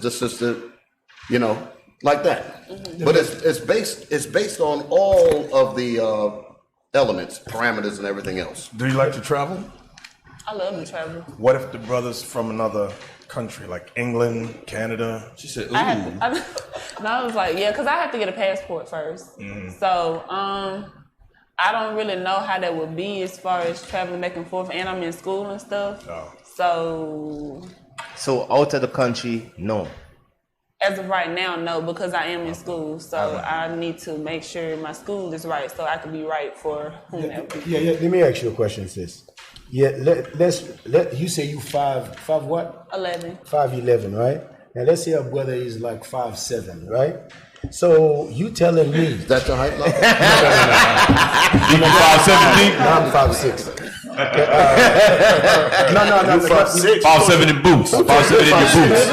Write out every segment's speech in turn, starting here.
the sister, like that. Mm-hmm. But it's based on all of the elements, parameters, and everything else. Do you like to travel? I love to travel. What if the brother's from another country, like England, Canada? She said, ooh. I was like, yeah, because I have to get a passport first. Mm-hmm. So I don't really know how that would be as far as traveling back and forth, and I'm in school and stuff. Oh. So out of the country, no. As of right now, no, because I am in school. So I need to make sure my school is right so I can be right for whomever. Yeah. Let me ask you a question, sis. Yeah, let you say you five what? 11. 5'11", right? Now let's say a brother is like 5'7", right? So you telling me that's your height level? No. 5'7" No, I'm 5'6". No. 5'7" in boots. 5'7" in your boots.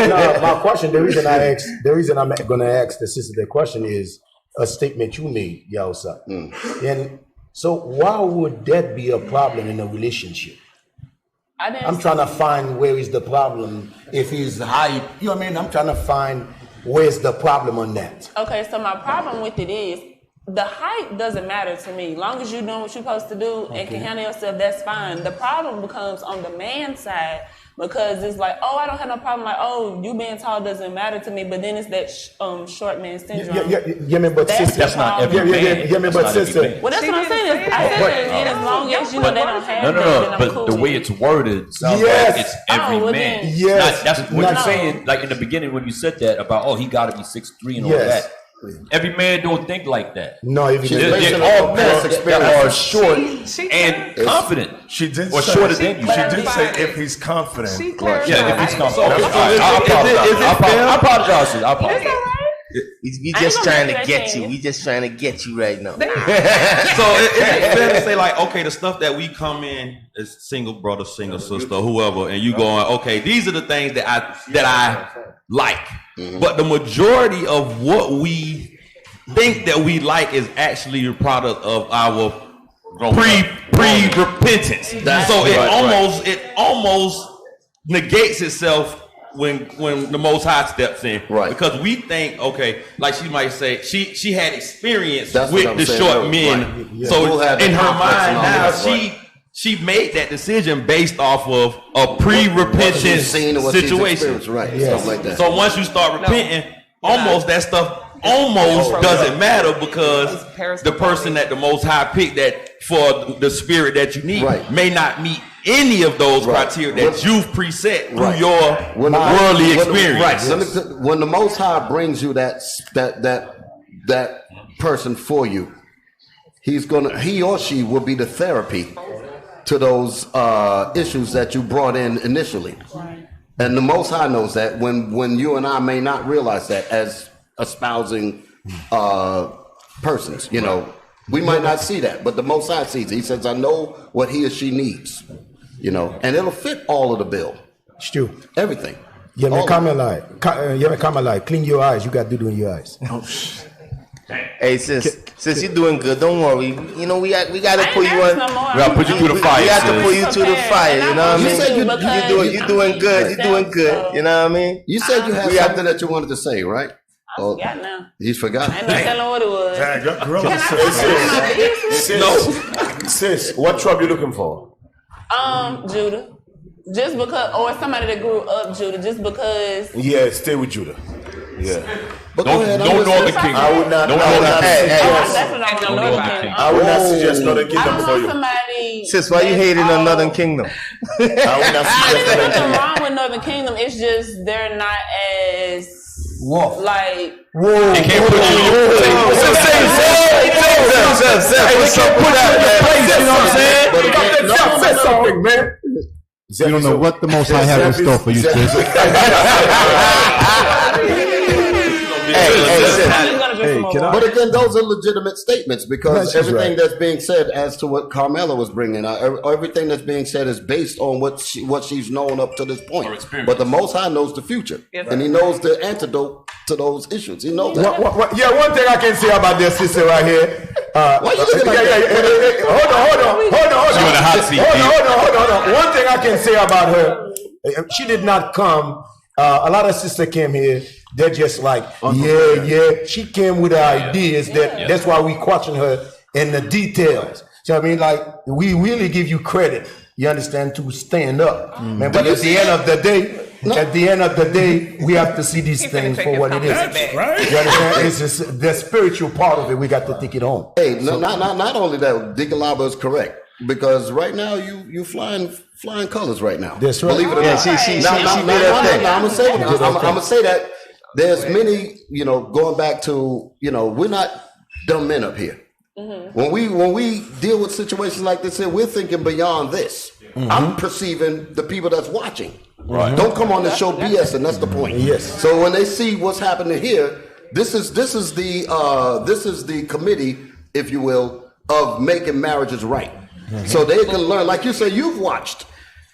No. My question, the reason I'm gonna ask the sister the question is a statement you made, Yausa. And so why would that be a problem in a relationship? I'm trying to find where is the problem. If he's high, you know what I mean? I'm trying to find where's the problem on that. Okay, so my problem with it is the height doesn't matter to me. Long as you're doing what you're supposed to do and can handle yourself, that's fine. The problem becomes on the man's side because it's like, oh, I don't have no problem. Like, oh, you being tall doesn't matter to me. But then it's that short man syndrome. But sister, that's not every man. But sister. Well, that's what I'm saying. I said that as long as they don't have that, then I'm but cool. The way it's worded sounds like it's every man. Yes. That's what you're saying. Like in the beginning when you said that about, he got to be 6'3" and all that. Every man don't think like that. No, if you they're all men that are short and confident. She did or shorter than you. She did say if he's confident. Yeah, if he's confident. I apologize. We just trying to get you. We just trying to get you right now. So it's fair to say like, okay, the stuff that we come in as single brother, single sister, whoever, and you going, okay, these are the things that I like. Mm-hmm. But the majority of what we think that we like is actually a product of our pre-repentance. So it almost negates itself when the Most High steps in, right? Because we think, okay, like she might say, she had experience with the short men, right. Yeah. So in her mind now, she made that decision based off of a pre-repentance situation, right? Yes. Stuff like that. So once you start repenting, that stuff almost doesn't matter because the person that the Most High picked that for the spirit that you need may not meet any of those criteria that you've preset through your worldly experience. When the Most High brings you that person for you, he or she will be the therapy to those issues that you brought in initially. Right. And the Most High knows that when you and I may not realize that as espousing persons, we might not see that, but the Most High sees it. He says, I know what he or she needs, and it'll fit all of the bill. Stu. Everything. Clean your eyes. You got to do it in your eyes. Hey, since you're doing good, don't worry. We got to put you on. We got to put you through the fire. We got to put you through the fire. You know what I mean? You're doing good. You're doing good. You know what I mean? You said you had something that you wanted to say, right? I forgot now. He's forgot. I ain't telling what it was. Sis, what trouble you looking for? Judah. Just because, or somebody that grew up Judah, just because. Yeah, stay with Judah. Yeah. But no Northern Kingdom. I would not. I would not suggest Northern Kingdom for you. Sis, why you hating on Northern Kingdom? I would not suggest There's nothing wrong with Northern Kingdom. It's just they're not as like. Whoa. They can't put you in your Say something, man. You don't know what the Most High has in store for you, sis. But again, those are legitimate statements because everything that's being said as to what Carmela was bringing out, everything that's being said is based on what she's known up to this point. But the Most High knows the future, and He knows the antidote to those issues. He knows that. One thing I can say about this sister right here. Why you looking like that? Hold on. You in the hot seat. Hold on. One thing I can say about her She did not come. A lot of sisters came here. They're just like, yeah. She came with the ideas that's why we question her in the details. So I mean, like, we really give you credit. You understand, to stand up, man. But at the end of the day, we have to see these things for what it is. That's right. You understand? It's just the spiritual part of it. We got to take it home. Hey, not only that, Deacon Laba is correct, because right now you flying colors right now. That's right. Believe it or not. She made her thing. I'm gonna say that there's many, going back to, we're not dumb men up here. Mm-hmm. When we deal with situations like this here, we're thinking beyond this. Mm-hmm. I'm perceiving the people that's watching. Right. Don't come on the show BS, and that's the point. Yes. So when they see what's happening here, this is the committee, if you will, of making marriages right. Mm-hmm. So they can learn, like you say, you've watched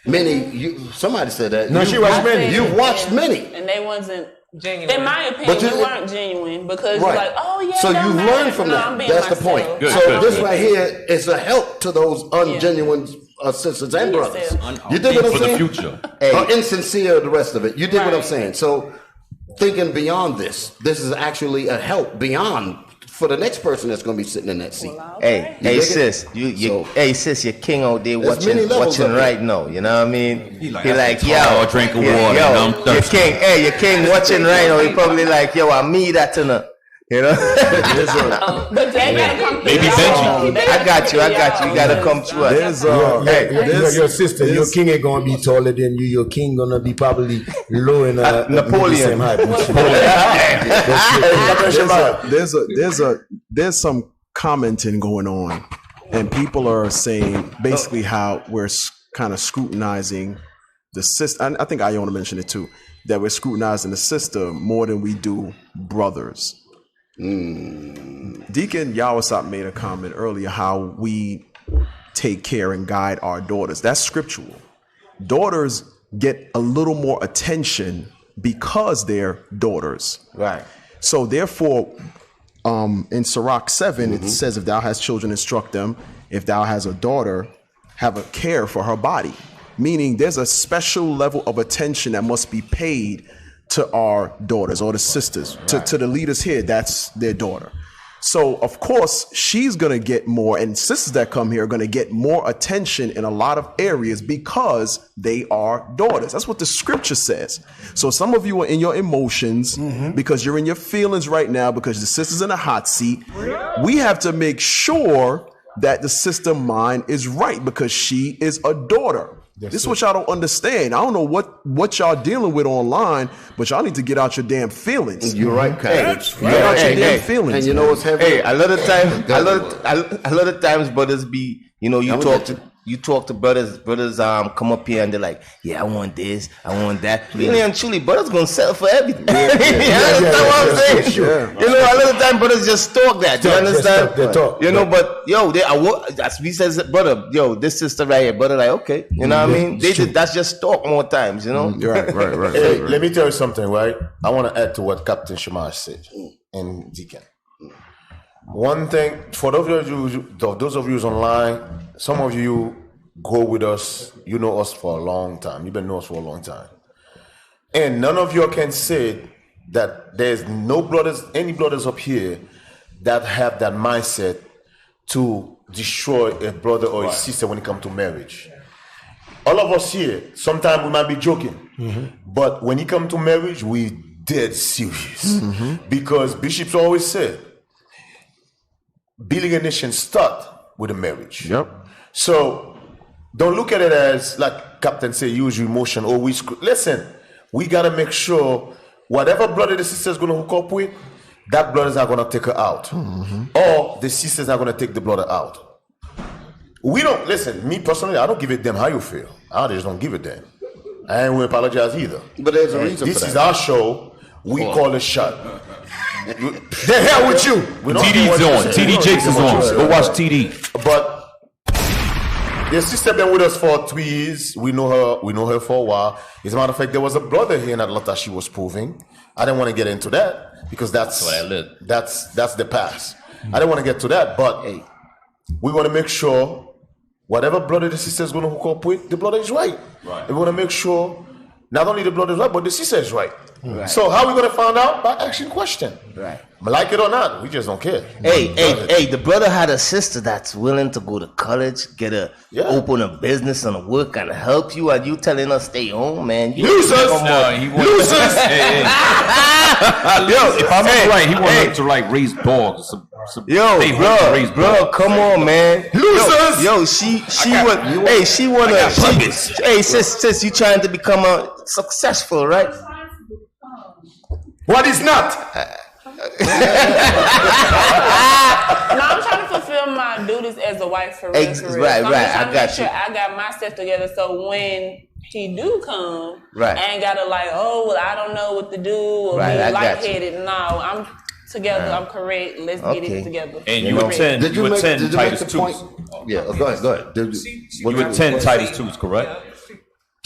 many. Somebody said that. No, she watched many. You've watched many, and they wasn't genuine. In my opinion, you weren't genuine because you're like, oh yeah. So you learn from that. That's the point. This right here is a help to those ungenuine sisters and brothers. You dig what I'm saying? For the future. Or insincere, the rest of it. You dig what I'm saying? So thinking beyond this is actually a help beyond for the next person that's going to be sitting in that seat. Hey, sis, sis, your king out there watching right now. You know what I mean? He like, yo, drink of water. I'm thirsty. Your king watching right now. He probably like, yo, I need that tonight. You know? But they gotta come through. Maybe Benji. I got you. You gotta come through us. Your sister, your king ain't gonna be taller than you. Your king gonna be probably low in Napoleon. There's some commenting going on, and people are saying basically how we're kind of scrutinizing the system. I think Iona mentioned it too, that we're scrutinizing the system more than we do brothers. Deacon Yawasop made a comment earlier how we take care and guide our daughters. That's scriptural. Daughters get a little more attention because they're daughters. Right. So therefore, in Sirach 7, it says, if thou hast children, instruct them. If thou hast a daughter, have a care for her body. Meaning there's a special level of attention that must be paid to our daughters or the sisters, to the leaders here. That's their daughter. So of course she's going to get more, and sisters that come here are going to get more attention in a lot of areas because they are daughters. That's what the scripture says. So some of you are in your emotions because you're in your feelings right now because the sister's in a hot seat. We have to make sure that the sister mind is right because she is a daughter. This is what y'all don't understand. I don't know what y'all dealing with online, but y'all need to get out your damn feelings. You're right, Cabbage. Get out your damn feelings. And you know what's heavy? Hey, a lot of times brothers be, you talk to brothers come up here and they're like, yeah, I want this, I want that. Really and truly, brothers gonna sell for everything. You understand what I'm saying? Sure. You know, a lot of time brothers just talk that. You understand? You know, but yo, as we says, brother, yo, this sister right here, brother, like, okay, you know what I mean? That's just talk more times, you know? Right. Hey, let me tell you something, right? I want to add to what Captain Shamash said and Deacon. One thing, for those of you who's online, some of you go with us, you know us for a long time. You've been knowing us for a long time. And none of you can say that there's any brothers up here that have that mindset to destroy a brother or a sister when it comes to marriage. All of us here, sometimes we might be joking, but when it comes to marriage, we dead serious. Because bishops always said, building a nation start with a marriage. Yep. So don't look at it as, like Captain said, use your emotion or listen, we gotta make sure whatever brother the sister is gonna hook up with, that brother's not gonna take her out. Or the sister's not gonna take the brother out. We don't listen, me personally, I don't give a damn how you feel. I just don't give a damn. I ain't gonna apologize either. But there's a reason for that. This is our show. We call a shot. The hell with you. TD's on. TD Jakes is on. Go watch TD. But the sister been with us for 3 years. We know her for a while. As a matter of fact, there was a brother here in Atlanta she was proving. I didn't want to get into that because that's the past. I didn't want to get to that, but we want to make sure whatever brother the sister is going to hook up with, the brother is right. We want to make sure not only the brother is right, but the sister is right. So how are we gonna find out? By asking question. Right. But like it or not, we just don't care. Hey, the brother had a sister that's willing to go to college, open a business and work and help you, and you telling us stay home, man. Losers! Losers! If I'm right, he wanted to like raise dogs. Bro, come on, man. Losers! She sis, you trying to become a successful, right? What is not? No, I'm trying to fulfill my duties as a wife for real. Right. So I got you. I got my stuff together, so when he do come, right. I ain't gotta like, I don't know what to do or be lightheaded. No, I'm together. I'm correct. Let's get it together. And you attend Titus 2. Yeah, go ahead. You attend Titus 2, correct?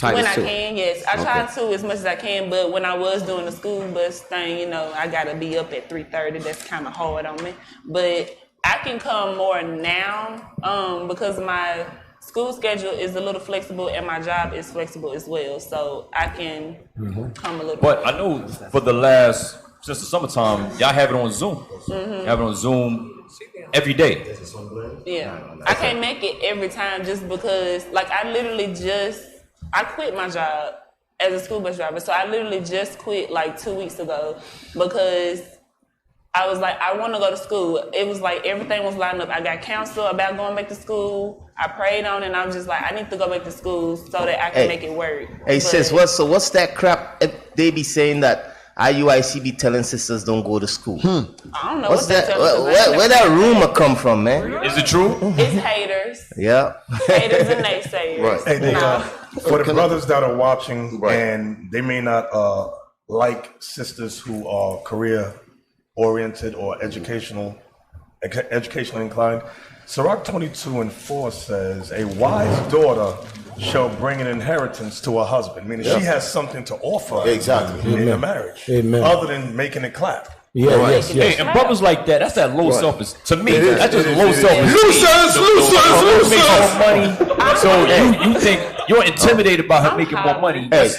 When I can, yes. I try to as much as I can, but when I was doing the school bus thing, I gotta be up at 3:30. That's kind of hard on me. But I can come more now because my school schedule is a little flexible and my job is flexible as well. So I can come a little But I know for since the summertime, y'all have it on Zoom. Have it on Zoom every day. Yeah. I can't make it every time just because, I quit my job as a school bus driver. So I literally just quit like 2 weeks ago because I was like, I want to go to school. It was like everything was lined up. I got counsel about going back to school. I prayed on it and I was just like, I need to go back to school so that I can make it work. Hey, sis, what's that crap they be saying that IUIC be telling sisters don't go to school? I don't know what's that. Where that rumor come from, man? Is it true? It's haters. Yeah. Haters and naysayers. Right. Hey, for the brothers that are watching and they may not like sisters who are career oriented or educationally inclined, Sirach 22:4 says, a wise daughter shall bring an inheritance to her husband, meaning she has something to offer in a marriage, other than making it clap. Yeah, yes. Hey, and brothers like that, that's that low self-esteem. To me, that's just low self-esteem. Losers! So you think you're intimidated by her making more money. That's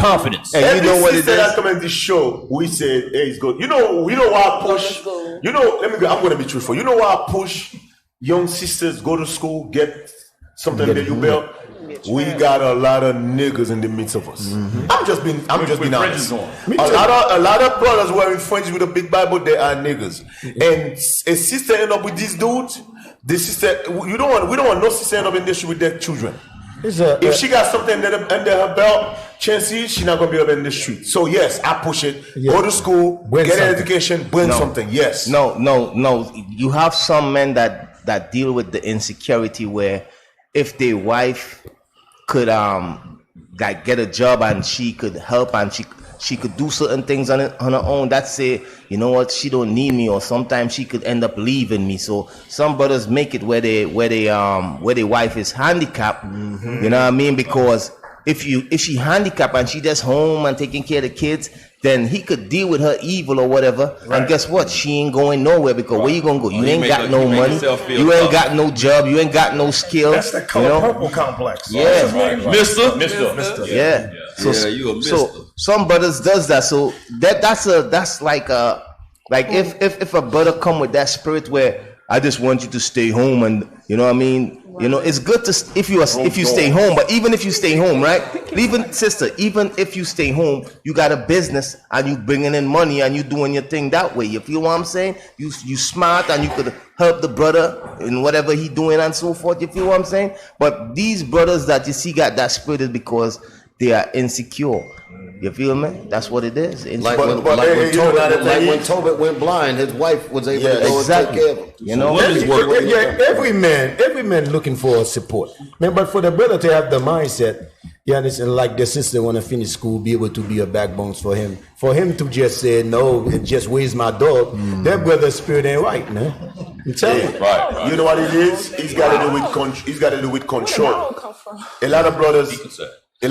confidence. And you know what it is? That come in this show, we said, hey, it's good. You know why I push? I'm going to be truthful. You know why I push young sisters go to school, get something that you build? We got a lot of niggas in the midst of us. I'm just being honest. A lot of brothers who are in friends with a big Bible, they are niggas. And a sister end up with these dudes. The sister, we don't want no sister end up in this with their children. If she got something under her belt, chances she's not gonna be up in the street. So yes, I push it. Go to school, get an education, bring something. Yes. No. You have some men that deal with the insecurity where if their wife could get a job and she could help and she could do certain things on her own, that say, you know what, she don't need me, or sometimes she could end up leaving me. So some brothers make it where their wife is handicapped. You know what I mean? Because if she handicapped and she just home and taking care of the kids, then he could deal with her evil or whatever. Right. And guess what? She ain't going nowhere because where you gonna go? You ain't got no money. You ain't got no job. You ain't got no skills. That's the color purple complex. Yeah, Mister. Yeah. So you a mister. So some brothers does that. So that's like if a brother come with that spirit where I just want you to stay home, and you know what I mean. You know, it's good to if you stay home, but even if you stay home, right? Even if you stay home, you got a business and you bringing in money and you doing your thing that way. You feel what I'm saying? You smart and you could help the brother in whatever he doing and so forth. You feel what I'm saying? But these brothers that you see got that spirit is because they are insecure. You feel me? That's what it is. Like when Tobit went blind, his wife was able to go and take care of him. You know, every man looking for support. Man, but for the brother to have the mindset, like the sister want to finish school, be able to be a backbone for him to just say no, just where's my dog? That brother's spirit ain't right, man. I'm telling you. Right. You know what it is? He's got to do with control. A lot of brothers, the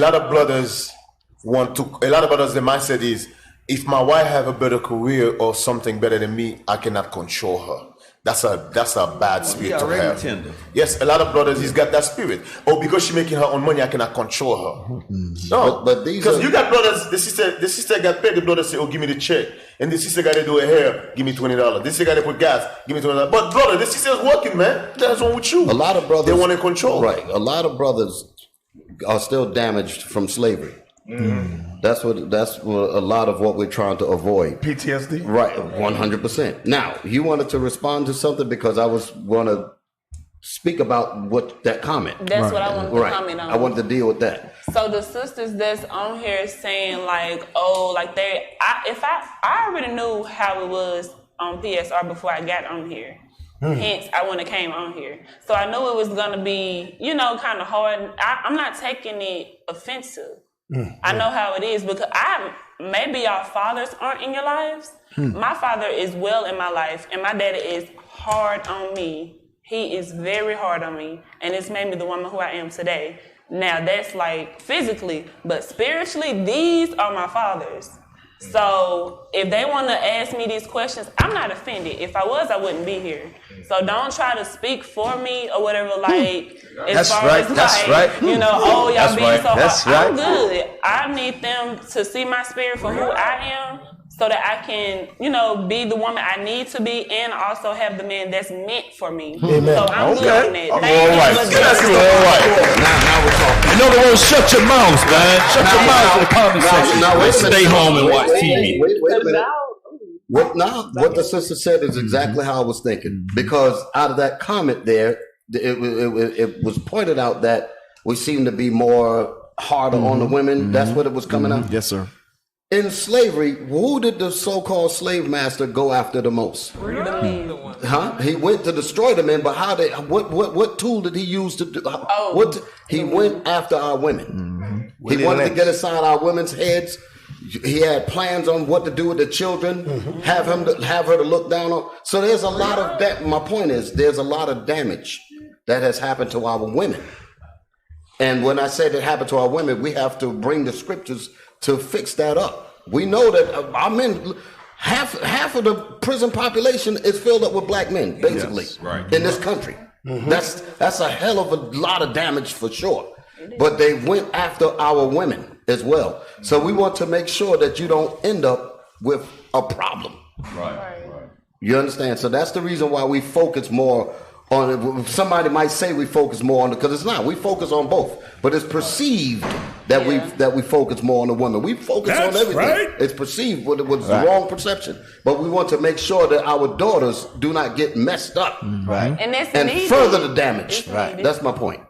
mindset is, if my wife have a better career or something better than me, I cannot control her. That's a bad spirit to have. Tender. Yes, a lot of brothers, he's got that spirit. Oh, because she's making her own money, I cannot control her. No, but because you got brothers, the sister got paid, the brother say, oh, give me the check. And the sister got to do her hair, give me $20. This sister got to put gas, give me $20. But brother, this sister's working, man. That's wrong with you. A lot of brothers, they want to control. Right. A lot of brothers are still damaged from slavery. That's what a lot of what we're trying to avoid. PTSD? Right, 100%. Now, you wanted to respond to something because I want to speak about what that comment. That's what I wanted to comment on. I wanted to deal with that. So the sisters that's on here saying like, oh, like I already knew how it was on PSR before I got on here. Hence, I wouldn't have came on here. So I knew it was going to be, kind of hard. I'm not taking it offensive. I know how it is because maybe y'all fathers aren't in your lives. My father is well in my life, and my daddy is hard on me. He is very hard on me, and it's made me the woman who I am today. Now, that's like physically, but spiritually, these are my fathers. So if they want to ask me these questions, I'm not offended. If I was, I wouldn't be here. So don't try to speak for me or whatever, like, as far as like, oh, y'all being so hard. I'm good. I need them to see my spirit for who I am so that I can, be the woman I need to be and also have the man that's meant for me. Amen. So I'm good on that. All right. That's all right. Now we're talking. In other words, shut your mouth, man. Shut your mouth in the comment section. Now, stay home and watch TV. Wait a minute. What the sister said is exactly how I was thinking. Because out of that comment there, it was pointed out that we seem to be more harder on the women. That's what it was coming out. Yes, sir. In slavery, who did the so-called slave master go after the most? He went to destroy the men, but what tool did he use to do? He went after our women. He wanted to get inside our women's heads. He had plans on what to do with the children, have her to look down on. So there's a lot of that. My point is, there's a lot of damage that has happened to our women. And when I say that happened to our women, we have to bring the scriptures to fix that up. We know that our men, half of the prison population is filled up with black men, basically, in this country. That's a hell of a lot of damage for sure. But they went after our women as well. So we want to make sure that you don't end up with a problem. Right. You understand? So that's the reason why we focus more on it. Somebody might say we focus more on it, because it's not. We focus on both, but it's perceived that we focus more on the woman. We focus on everything. Right. It's perceived, but it was the wrong perception. But we want to make sure that our daughters do not get messed up, and further the damage. That's my point.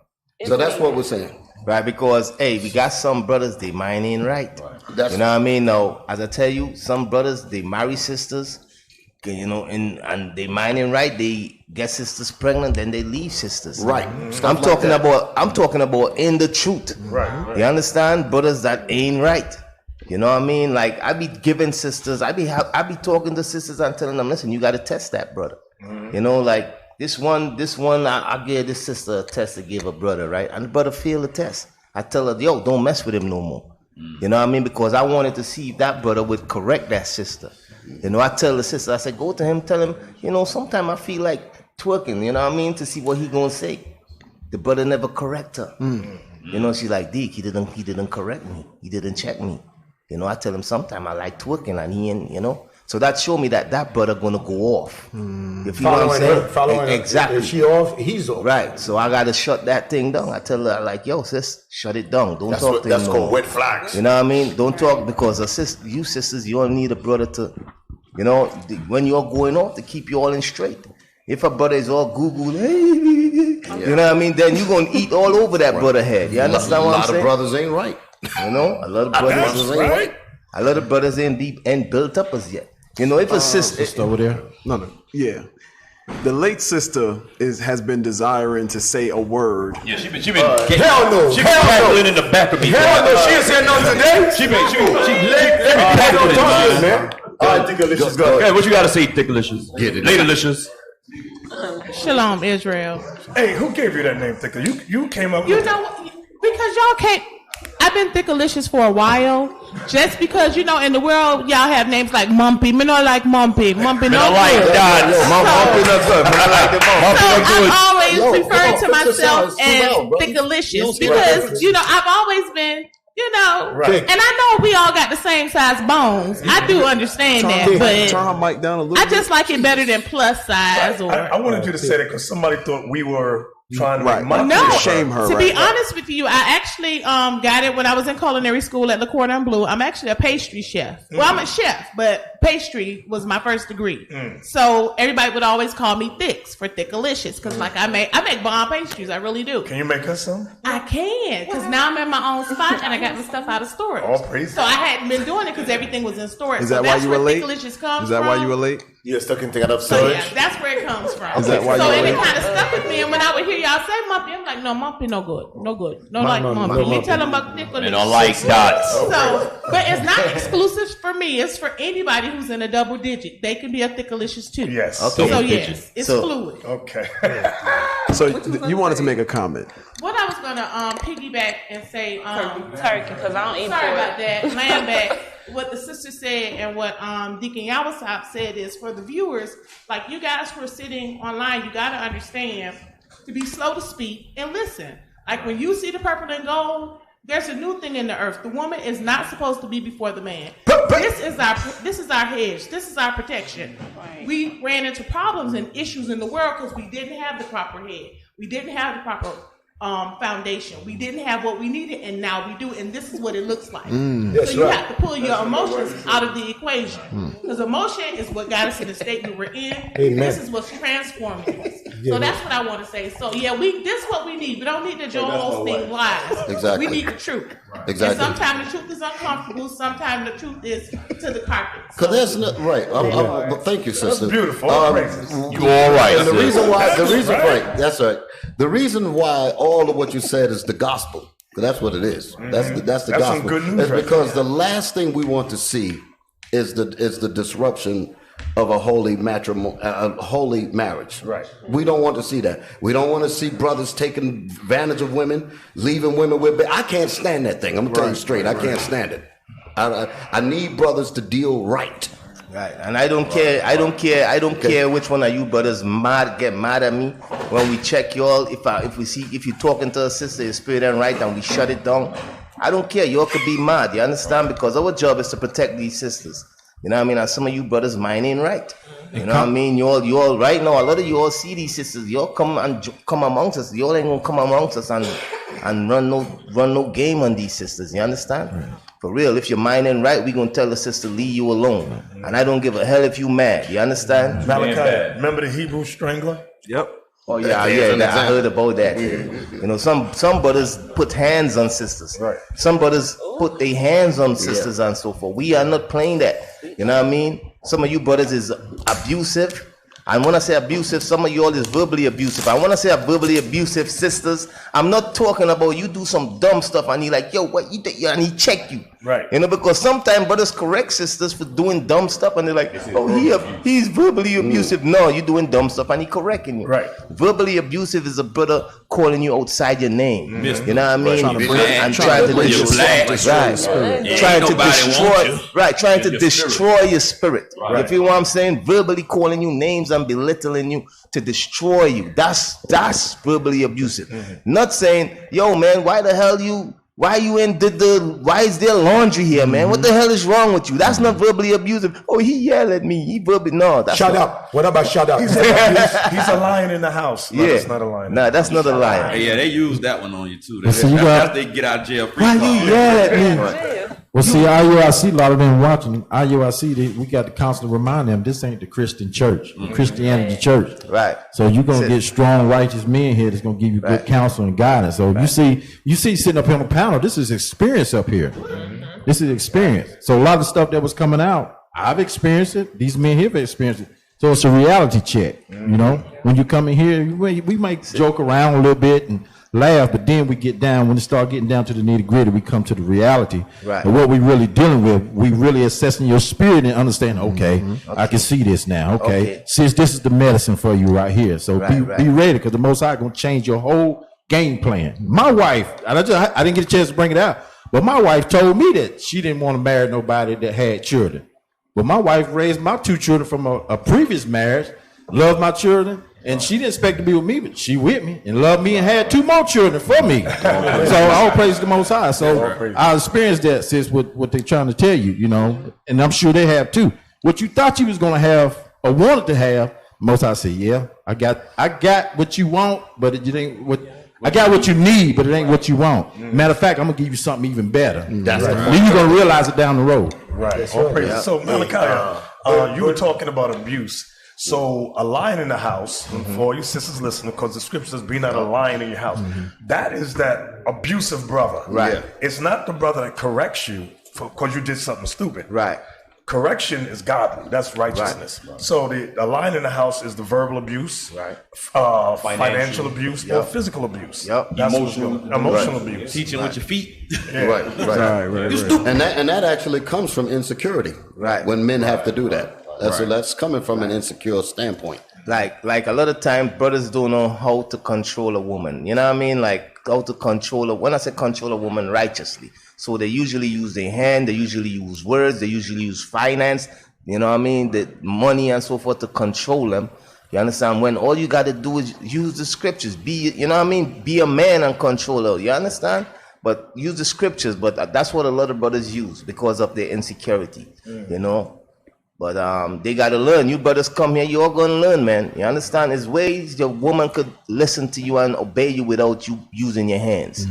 So that's what we're saying. Right, because we got some brothers, they mind ain't right. You know what I mean? Now, as I tell you, some brothers, they marry sisters, and they mind ain't right. They get sisters pregnant, then they leave sisters. Right. I'm talking about in the truth. Right. You understand? Brothers that ain't right. You know what I mean? Like, I be giving sisters, I be talking to sisters and telling them, listen, you got to test that brother. Like, This one, I gave this sister a test to give her brother, right? And the brother failed the test. I tell her, yo, don't mess with him no more. You know what I mean? Because I wanted to see if that brother would correct that sister. I tell the sister, I said, go to him, tell him, sometimes I feel like twerking, you know what I mean? To see what he gonna say. The brother never correct her. She's like, Deek, he didn't correct me. He didn't check me. I tell him sometimes I like twerking and he ain't, So that showed me that brother gonna go off. If you know what I'm saying? Exactly. If she off, he's off. Right. So I gotta shut that thing down. I tell her, like, yo, sis, shut it down. Don't talk to him. That's called red flags. You know what I mean? Don't talk, because you sisters, you don't need a brother to, when you're going off, to keep you all in straight. If a brother is all Google, you know what I mean? Then you're gonna eat all over that brother head. You understand what I'm saying? A lot of brothers ain't right. A lot of brothers ain't right. A lot of brothers ain't built up as yet. If a sister over there, no, yeah, the late sister has been desiring to say a word. Yeah, she been hell no, she been cackling in the back of me. Hell no, she ain't said nothing today. She cackling, man. All right, Dickalicious, go. Hey, what you gotta say, Dickalicious? Get it, Ladylicious. Shalom, Israel. Hey, who gave you that name, Thicker? You came up with it. Because y'all can't. I've been Thickalicious for a while, just because, in the world, y'all have names like Mumpy. Me not like Mumpy. Mumpy no like good. that. Mumpy not good. I like the Mumpy. So I've always referred to myself as Thickalicious because, I've always been, Right. and I know we all got the same size bones. I do understand that, but turn her mic down a little I just like it better than plus size. I wanted you to say that because somebody thought we were trying to shame her. To be honest with you, I actually got it when I was in culinary school at the Cordon Bleu. I'm actually a pastry chef. Well, I'm a chef, but pastry was my first degree. So everybody would always call me Thicks for Thickalicious because I make bomb pastries. I really do. Can you make us some? I can because now I'm in my own spot and I got my stuff out of storage. Oh, praise so I hadn't been doing it because everything was in storage. Is that why you were late? Thickalicious comes Is that why you were late? You're stuck in taking up so storage? yeah, that's where it comes from. Is that why so you were it late? kind of stuck with me, and when I would hear y'all say Mumpy, I'm like, no, Mumpy no good. No good. No like Mumpy. You tell them about Thickalicious. They don't like dots. So, but it's not exclusive for me. It's for anybody who's in a double digit. They can be a Thickalicious too. Yes. Okay. So yes, it's fluid. Okay. So you wanted to make a comment. What I was gonna piggyback and say turkey because I don't eat sorry pork. about that. Land back. What the sister said and what Deacon Asaph said is for the viewers, like you guys who are sitting online, you got to understand to be slow to speak and listen. Like when you see the purple and gold, there's a new thing in the earth. The woman is not supposed to be before the man. This is our hedge. This is our protection. Right. We ran into problems and issues in the world because we didn't have the proper head. We didn't have the proper foundation. We didn't have what we needed, and now we do, and this is what it looks like. So you have to pull your emotions out of the equation because emotion is what got us in the state that we're in. Amen. This is what's transforming us. So that's what I want to say. So yeah, this is what we need. We don't need the Joel Osteen lies. Exactly. We need the truth. Exactly. And sometimes the truth is uncomfortable. Sometimes the truth is to the carpet. Because that's not right. But thank you, sister. That's beautiful. You all right? And the reason why, right, that's right. The reason why all of what you said is the gospel. That's what it is. That's the gospel. Some good news. It's because the last thing we want to see is the disruption of a holy marriage. Right. We don't want to see that. We don't want to see brothers taking advantage of women, leaving women with. I can't stand that thing. I'm gonna tell you straight. I can't stand it. I need brothers to deal right. Right, and I don't care. I don't care which one of you brothers get mad at me when we check y'all. If you're talking to a sister, your spirit ain't right, and we shut it down. I don't care. Y'all could be mad. You understand? Because our job is to protect these sisters. You know what I mean? And some of you brothers, mine ain't right. You know what I mean? You all right now. A lot of you all see these sisters. Y'all come amongst us. Y'all ain't gonna come amongst us and run no game on these sisters. You understand? Right. For real, if your mind ain't right, we gonna tell the sister leave you alone. And I don't give a hell if you mad. You understand? Malachi, remember the Hebrew strangler? Yep. Oh yeah, I heard about that. You know, some brothers put hands on sisters. Right. Some brothers put their hands on sisters and so forth. We are not playing that. You know what I mean? Some of you brothers is abusive. And when I say abusive, some of you all is verbally abusive. And when I say verbally abusive sisters, I'm not talking about you do some dumb stuff and he like, yo, what you think? And he check you. Right. You know, because sometimes brothers correct sisters for doing dumb stuff and they're like, oh, he's verbally abusive. No, you're doing dumb stuff and he correcting you. Right. Verbally abusive is a brother calling you outside your name. You know what I mean? Trying to destroy your spirit. Right. You feel what I'm saying? Verbally calling you names and belittling you to destroy you. That's verbally abusive. Not saying, yo man, why is there laundry here, man? What the hell is wrong with you? That's not verbally abusive. Oh, he yelled at me. Shut up. What about shut up? He's a lion in the house. No, that's not a lion. Nah, that's not a lion. Yeah, they use that one on you too. They get out of jail free. Why you yell at me? Well, see, IUIC, a lot of them watching IUIC, we got to constantly remind them this ain't the Christian church, Christianity church. Right. So you're gonna get strong, righteous men here that's gonna give you good counsel and guidance. So you see sitting up here on the panel, this is experience up here. This is experience. So a lot of stuff that was coming out, I've experienced it. These men here have experienced it. So it's a reality check. You know, when you come in here, we might joke around a little bit and laugh, but then we get down, when it start getting down to the nitty gritty, we come to the reality. Right. And what we really dealing with, we really assessing your spirit and understand, okay, I can see this now. Okay. Sis, this is the medicine for you right here. So be ready, because the Most High going to change your whole game plan. My wife, I didn't get a chance to bring it out. But my wife told me that she didn't want to marry nobody that had children. But my wife raised my 2 children from a previous marriage, loved my children, and she didn't expect to be with me, but she with me and loved me and had 2 more children for me. So all praise the Most High. So I experienced that, sis, what they're trying to tell you, you know, and I'm sure they have too. What you thought you was going to have or wanted to have, Most High said, yeah, I got what you want, but it ain't what. I got what you need, but it ain't what you want. Matter of fact, I'm gonna give you something even better. That's right. Then you're gonna realize it down the road. Right. So Malachi, you were talking about abuse. So a lion in the house, for all you sisters listening, because the scripture says, be not a lion in your house. That is that abusive brother. Right. It's not the brother that corrects you because you did something stupid. Right. Correction is godly. That's righteousness. Right. So the lion in the house is the verbal abuse, right? Financial abuse, or physical abuse. Yep. That's emotional abuse. Teaching with your feet. Right. And that actually comes from insecurity. Right. When men have to do that. That's coming from an insecure standpoint. Like a lot of times brothers don't know how to control a woman. You know what I mean? Like how to control when I say control a woman righteously. So they usually use their hand, they usually use words, they usually use finance, you know what I mean? The money and so forth to control them. You understand? When all you got to do is use the scriptures, you know what I mean? Be a man and control her, you understand? But use the scriptures, but that's what a lot of brothers use because of their insecurity, you know? But they got to learn. You brothers come here, you're going to learn, man. You understand? There's ways your woman could listen to you and obey you without you using your hands,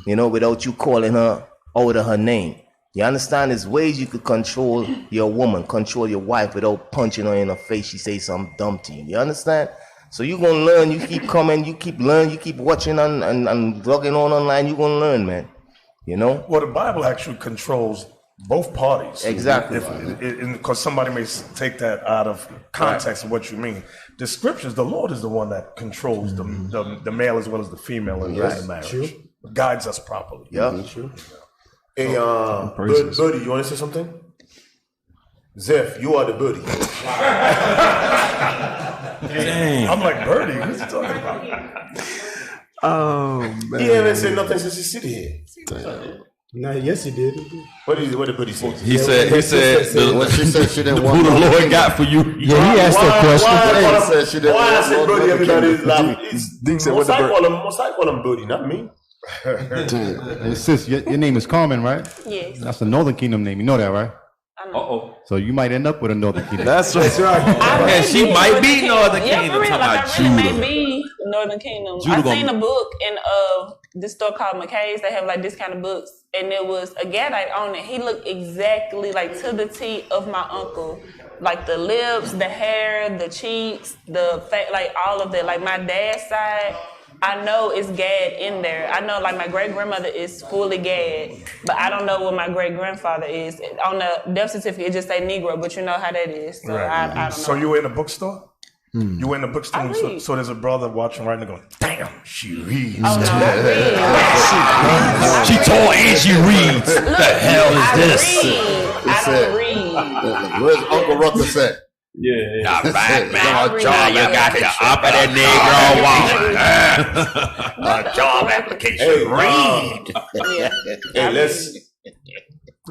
you know, without you calling her out of her name. You understand? There's ways you could control your woman, control your wife without punching her in her face. She say something dumb to you. You understand? So you're going to learn. You keep coming. You keep learning. You keep watching and logging on online. You're going to learn, man. You know? Well, the Bible actually controls both parties. Exactly. Because somebody may take that out of context of what you mean. The scriptures, the Lord is the one that controls the male as well as the female in the marriage. True. Guides us properly. Yeah. True. Hey, Birdie, you want to say something? Zeph, you are the Birdie. I'm like, Birdie, who's he talking about? Oh, man. He haven't said nothing since he sit here. No, yes, he did. What did the Birdie say? He said she said she didn't want who the Lord got for you. Yeah, he asked that question. Why I said Birdie, everybody's laughing. Most I call him Birdie, not me. Hey, sis, your name is Carmen, right? Yes. That's a Northern Kingdom name. You know that, right? Uh-oh. So you might end up with a Northern Kingdom. That's right. And she might be Northern Kingdom. For real, I really may be Northern Kingdom. I seen a book in this store called McKay's. They have like this kind of books, and there was a Gadite on it. He looked exactly like to the T of my uncle, like the lips, the hair, the cheeks, the face, like all of that. Like my dad's side, I know it's Gad in there. I know like my great grandmother is fully Gad, but I don't know what my great grandfather is. On the death certificate, it just say Negro, but you know how that is. So I don't know. So you were in a bookstore? You were in the bookstore, so there's a brother watching right now going, damn, she reads. Oh, no, I read. She told and she reads. What the hell is this? I don't read. Where's Uncle Ruckus at? Yeah. All right, man. You got the upper that Negro woman. A job application. Read. Hey, let's.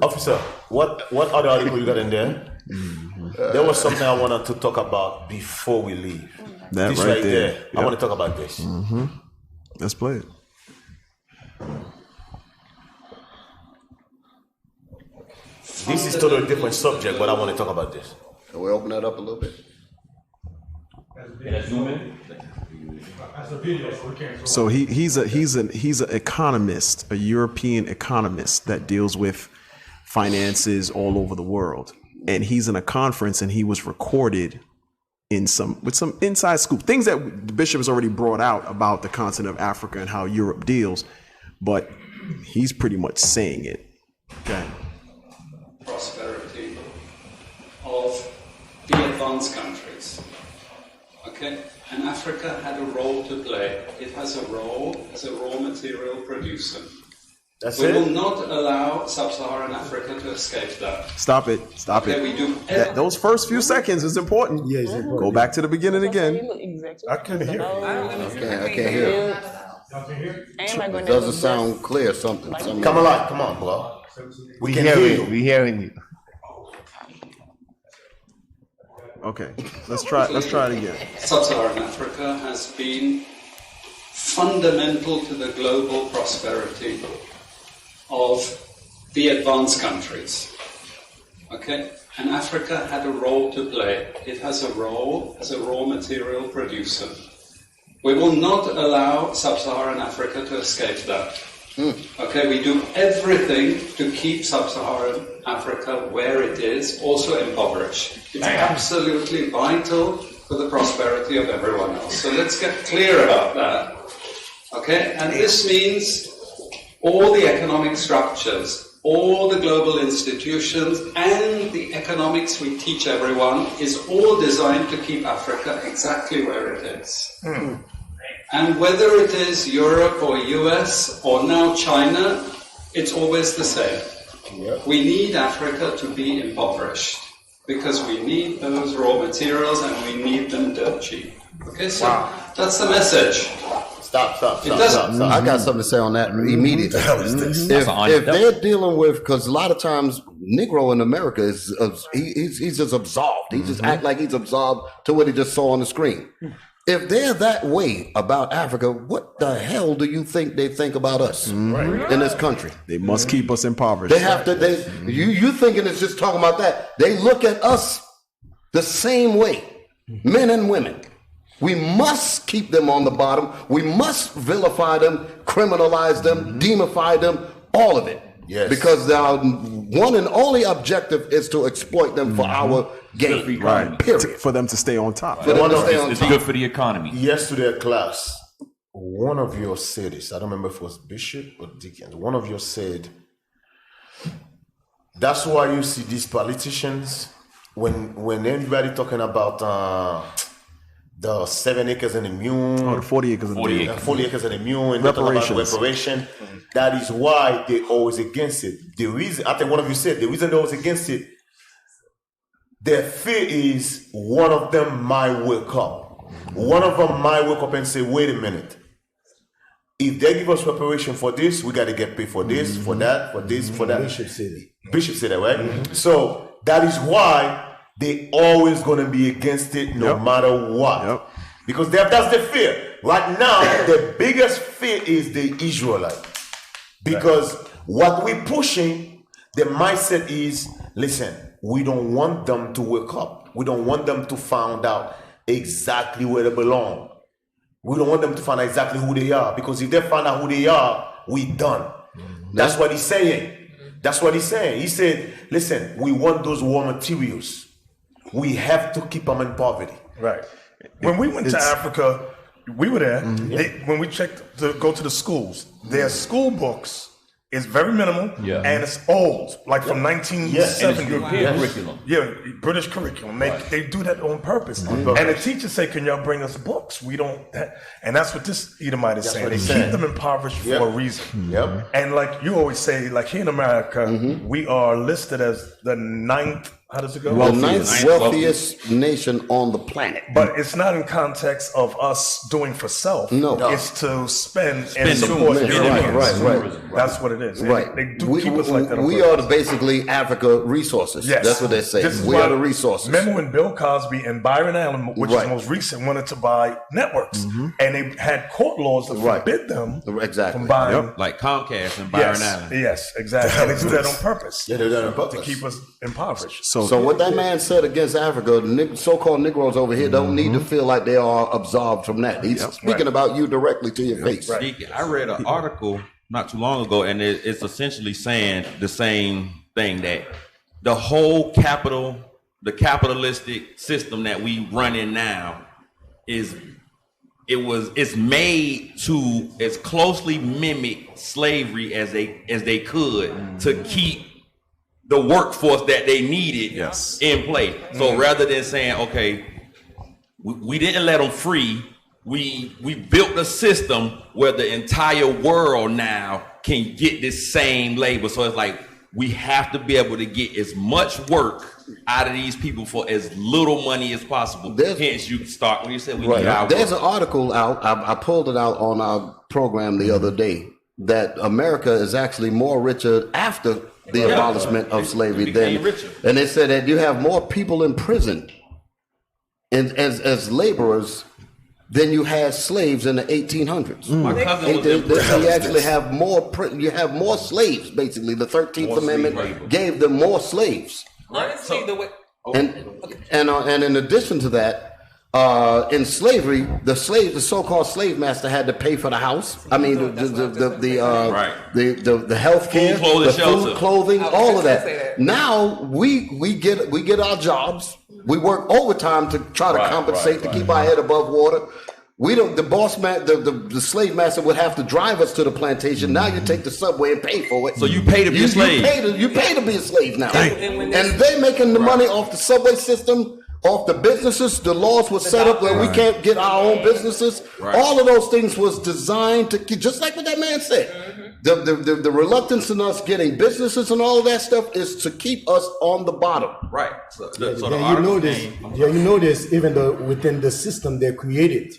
Officer, what other article you got in there? There was something I wanted to talk about before we leave. That this right there. Yep. I want to talk about this. Let's play it. This is totally different subject, but I want to talk about this. Can we open that up a little bit? So he's an economist, a European economist that deals with finances all over the world. And he's in a conference, and he was recorded with some inside scoop, things that the bishop has already brought out about the continent of Africa and how Europe deals, but he's pretty much saying it. Okay. Prosperity of the advanced countries. Okay, and Africa had a role to play. It has a role as a raw material producer. We will not allow sub-Saharan Africa to escape that. Stop it. We do. Those first few seconds is important. Yeah, it's important. Go back to the beginning again. I couldn't hear it. I can't hear it. It doesn't sound clear. Something. Come on, bro. We can hear you. We hearing you. Okay, let's try it again. Sub-Saharan Africa has been fundamental to the global prosperity of the advanced countries. Okay? And Africa had a role to play. It has a role as a raw material producer. We will not allow Sub-Saharan Africa to escape that. Okay, we do everything to keep Sub-Saharan Africa where it is, also impoverished. It's absolutely vital for the prosperity of everyone else. So let's get clear about that. Okay, and this means all the economic structures, all the global institutions, and the economics we teach everyone is all designed to keep Africa exactly where it is. And whether it is Europe or US or now China, it's always the same. We need Africa to be impoverished because we need those raw materials and we need them dirt cheap. Okay, so that's the message. Stop. I got something to say on that immediately. If they're dealing with, because a lot of times Negro in America is he's just absolved. He just act like he's absolved to what he just saw on the screen. If they're that way about Africa, what the hell do you think they think about us in this country? They must keep us impoverished. They have to. You thinking it's just talking about that? They look at us the same way, men and women. We must keep them on the bottom. We must vilify them, criminalize them, demify them, all of it. Yes. Because our one and only objective is to exploit them for our gain. Right. Period. For them to stay on top. It's good for the economy. Yesterday class, one of you said this. I don't remember if it was Bishop or Deacon. One of you said, that's why you see these politicians, when anybody talking about the 7 acres and a mule, or the 40 acres and a mule, 40 acres and a mule, and reparation. That is why they always against it. The reason, I think one of you said, the reason they're always against it, their fear is one of them might wake up. One of them might wake up and say, wait a minute. If they give us reparation for this, we got to get paid for this, for that, for this, for that. Bishop said that, right? So that is why they always going to be against it no matter what. Because that's the fear. Right now, the biggest fear is the Israelite. Because what we're pushing, the mindset is, listen, we don't want them to wake up. We don't want them to find out exactly where they belong. We don't want them to find out exactly who they are. Because if they find out who they are, we done. That's what he's saying. That's what he's saying. He said, listen, we want those raw materials. We have to keep them in poverty. Right. When we went to Africa, we were there. When we checked to go to the schools, their school books is very minimal and it's old, like from 1970. European curriculum. Yeah, British curriculum. They do that on purpose. And the teachers say, can y'all bring us books? We don't. And that's what this Edomite is saying. They keep them impoverished for a reason. And like you always say, like here in America, we are listed as the 9th. How does it go? The 9th wealthiest nation on the planet. But it's not in context of us doing for self. No. It's to spend and support Europeans. Right. That's what it is. Right. They do keep us like that. We are basically Africa resources. Yes. That's what they say. We are the resources. Remember when Bill Cosby and Byron Allen, which is most recent, wanted to buy networks. And they had court laws to forbid them from buying. Like Comcast and Byron Allen. Yes, exactly. And they do that on purpose. Yeah, they do that on purpose. To keep us impoverished. So what that man said against Africa, so-called Negroes over here don't need to feel like they are absolved from that. He's speaking about you directly to your face. Deacon, I read an article not too long ago, and it's essentially saying the same thing, that the whole capitalistic system that we run in now it's made to as closely mimic slavery as they could to keep the workforce that they needed in place. So rather than saying, okay, we didn't let them free, we built a system where the entire world now can get this same labor. So it's like we have to be able to get as much work out of these people for as little money as possible. Hence, you start when you said we need our There's work. an article out. I pulled it out on our program the other day that America is actually more richer after the abolishment of slavery and they said that you have more people in prison and as laborers than you had slaves in the 1800s. My cousin was they actually have you have more slaves. Basically, the 13th Amendment gave them more slaves. Honestly, the way and in addition to that. In slavery, the so-called slave master had to pay for the house. I mean, the health care, the food, clothing, all of that. Now we get our jobs. We work overtime to try to compensate to keep our head above water. We don't. The boss man, the slave master would have to drive us to the plantation. Now you take the subway and pay for it. So you pay to be a slave. You pay to be a slave now, and they're making the money off the subway system. Off the businesses, the laws were set up where we can't get our own businesses. All of those things was designed to keep, just like what that man said. The reluctance in us getting businesses and all of that stuff is to keep us on the bottom. Right. You know this, even though within the system they created,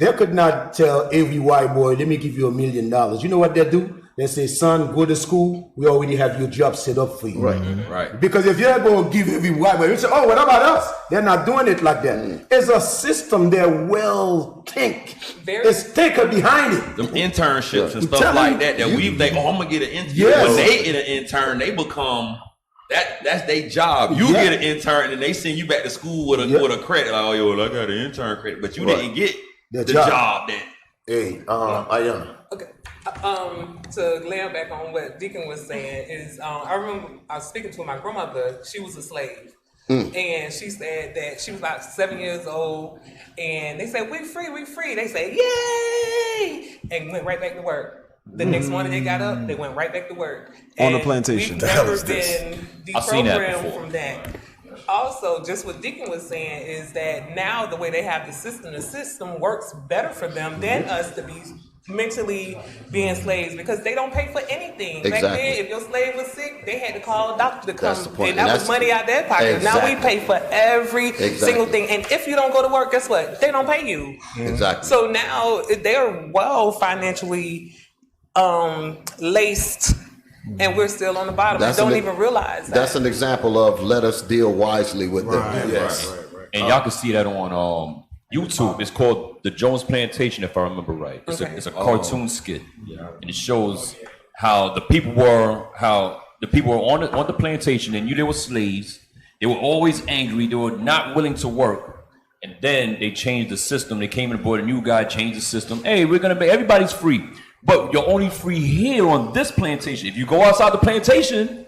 they could not tell every white boy, let me give you $1 million. You know what they do? They say, son, go to school. We already have your job set up for you. Right. Because if you're going to give every white boy, you say, oh, what about us? They're not doing it like that. It's a system they're well think. There's thinker behind it. Them internships and stuff like that we think, I'm going to get an intern. Yes. When they get an intern, they become, that's their job. You get an intern and they send you back to school with a credit. Like, oh, yo, I got an intern credit. But you didn't get the job that. Hey, Ayana. Okay. To land back on what Deacon was saying is, I remember I was speaking to my grandmother. She was a slave, and she said that she was about 7 years old, and they said, "We free." They said, "Yay!" and went right back to work. The next morning they got up, they went right back to work on the plantation. We've never been deprogrammed from that. Also, just what Deacon was saying is that now the way they have the system works better for them than us to be mentally being slaves because they don't pay for anything. Exactly. Back then, if your slave was sick, they had to call a doctor to come. That's the point. And that was money out their pocket. Now we pay for every single thing. And if you don't go to work, guess what? They don't pay you. Exactly. So now they're well financially laced, and we're still on the bottom. We don't even realize that. That's an example of let us deal wisely with them. Right. And y'all can see that on YouTube. It's called The Jones Plantation, if I remember right. It's a cartoon skit, and it shows how the people were on the plantation, and they were slaves. They were always angry. They were not willing to work, and then they changed the system. They came on board. A new guy changed the system. Hey, we're gonna make everybody's free, but you're only free here on this plantation. If you go outside the plantation,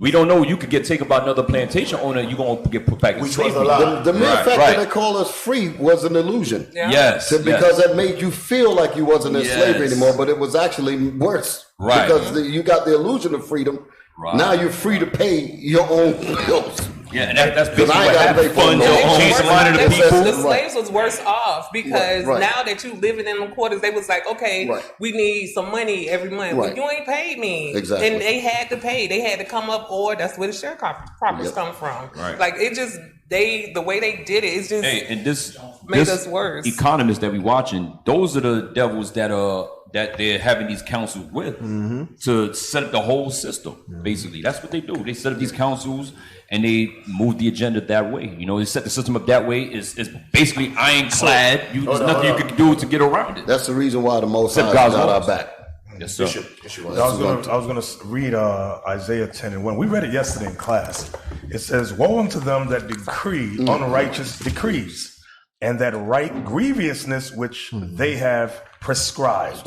we don't know. You could get taken by another plantation owner. You're going to get put back in slavery. The mere fact that they call us free was an illusion. Yeah. Yes. Because that made you feel like you wasn't in slavery anymore, but it was actually worse. Right. Because you got the illusion of freedom. Right. Now you're free to pay your own bills. Yeah, and that's basically what happened. Fund your own. Change the mind of the people. The slaves was worse off because now that you living in the quarters, they was like, okay, we need some money every month. But you ain't paid me. Exactly. And they had to pay. They had to come up, or that's where the sharecroppers come from. Right. Like it just the way they did it, it's just and this made us worse. Economists that we watching, those are the devils that they're having these councils with to set up the whole system. Basically, that's what they do. They set up these councils and they move the agenda that way. You know, they set the system up that way. It's basically ironclad. There's nothing you can do to get around it. That's the reason why the Most High got our back. Yes, sir. I was going to read Isaiah 10:1. We read it yesterday in class. It says, "Woe unto them that decree unrighteous decrees, and that write grievousness which they have prescribed,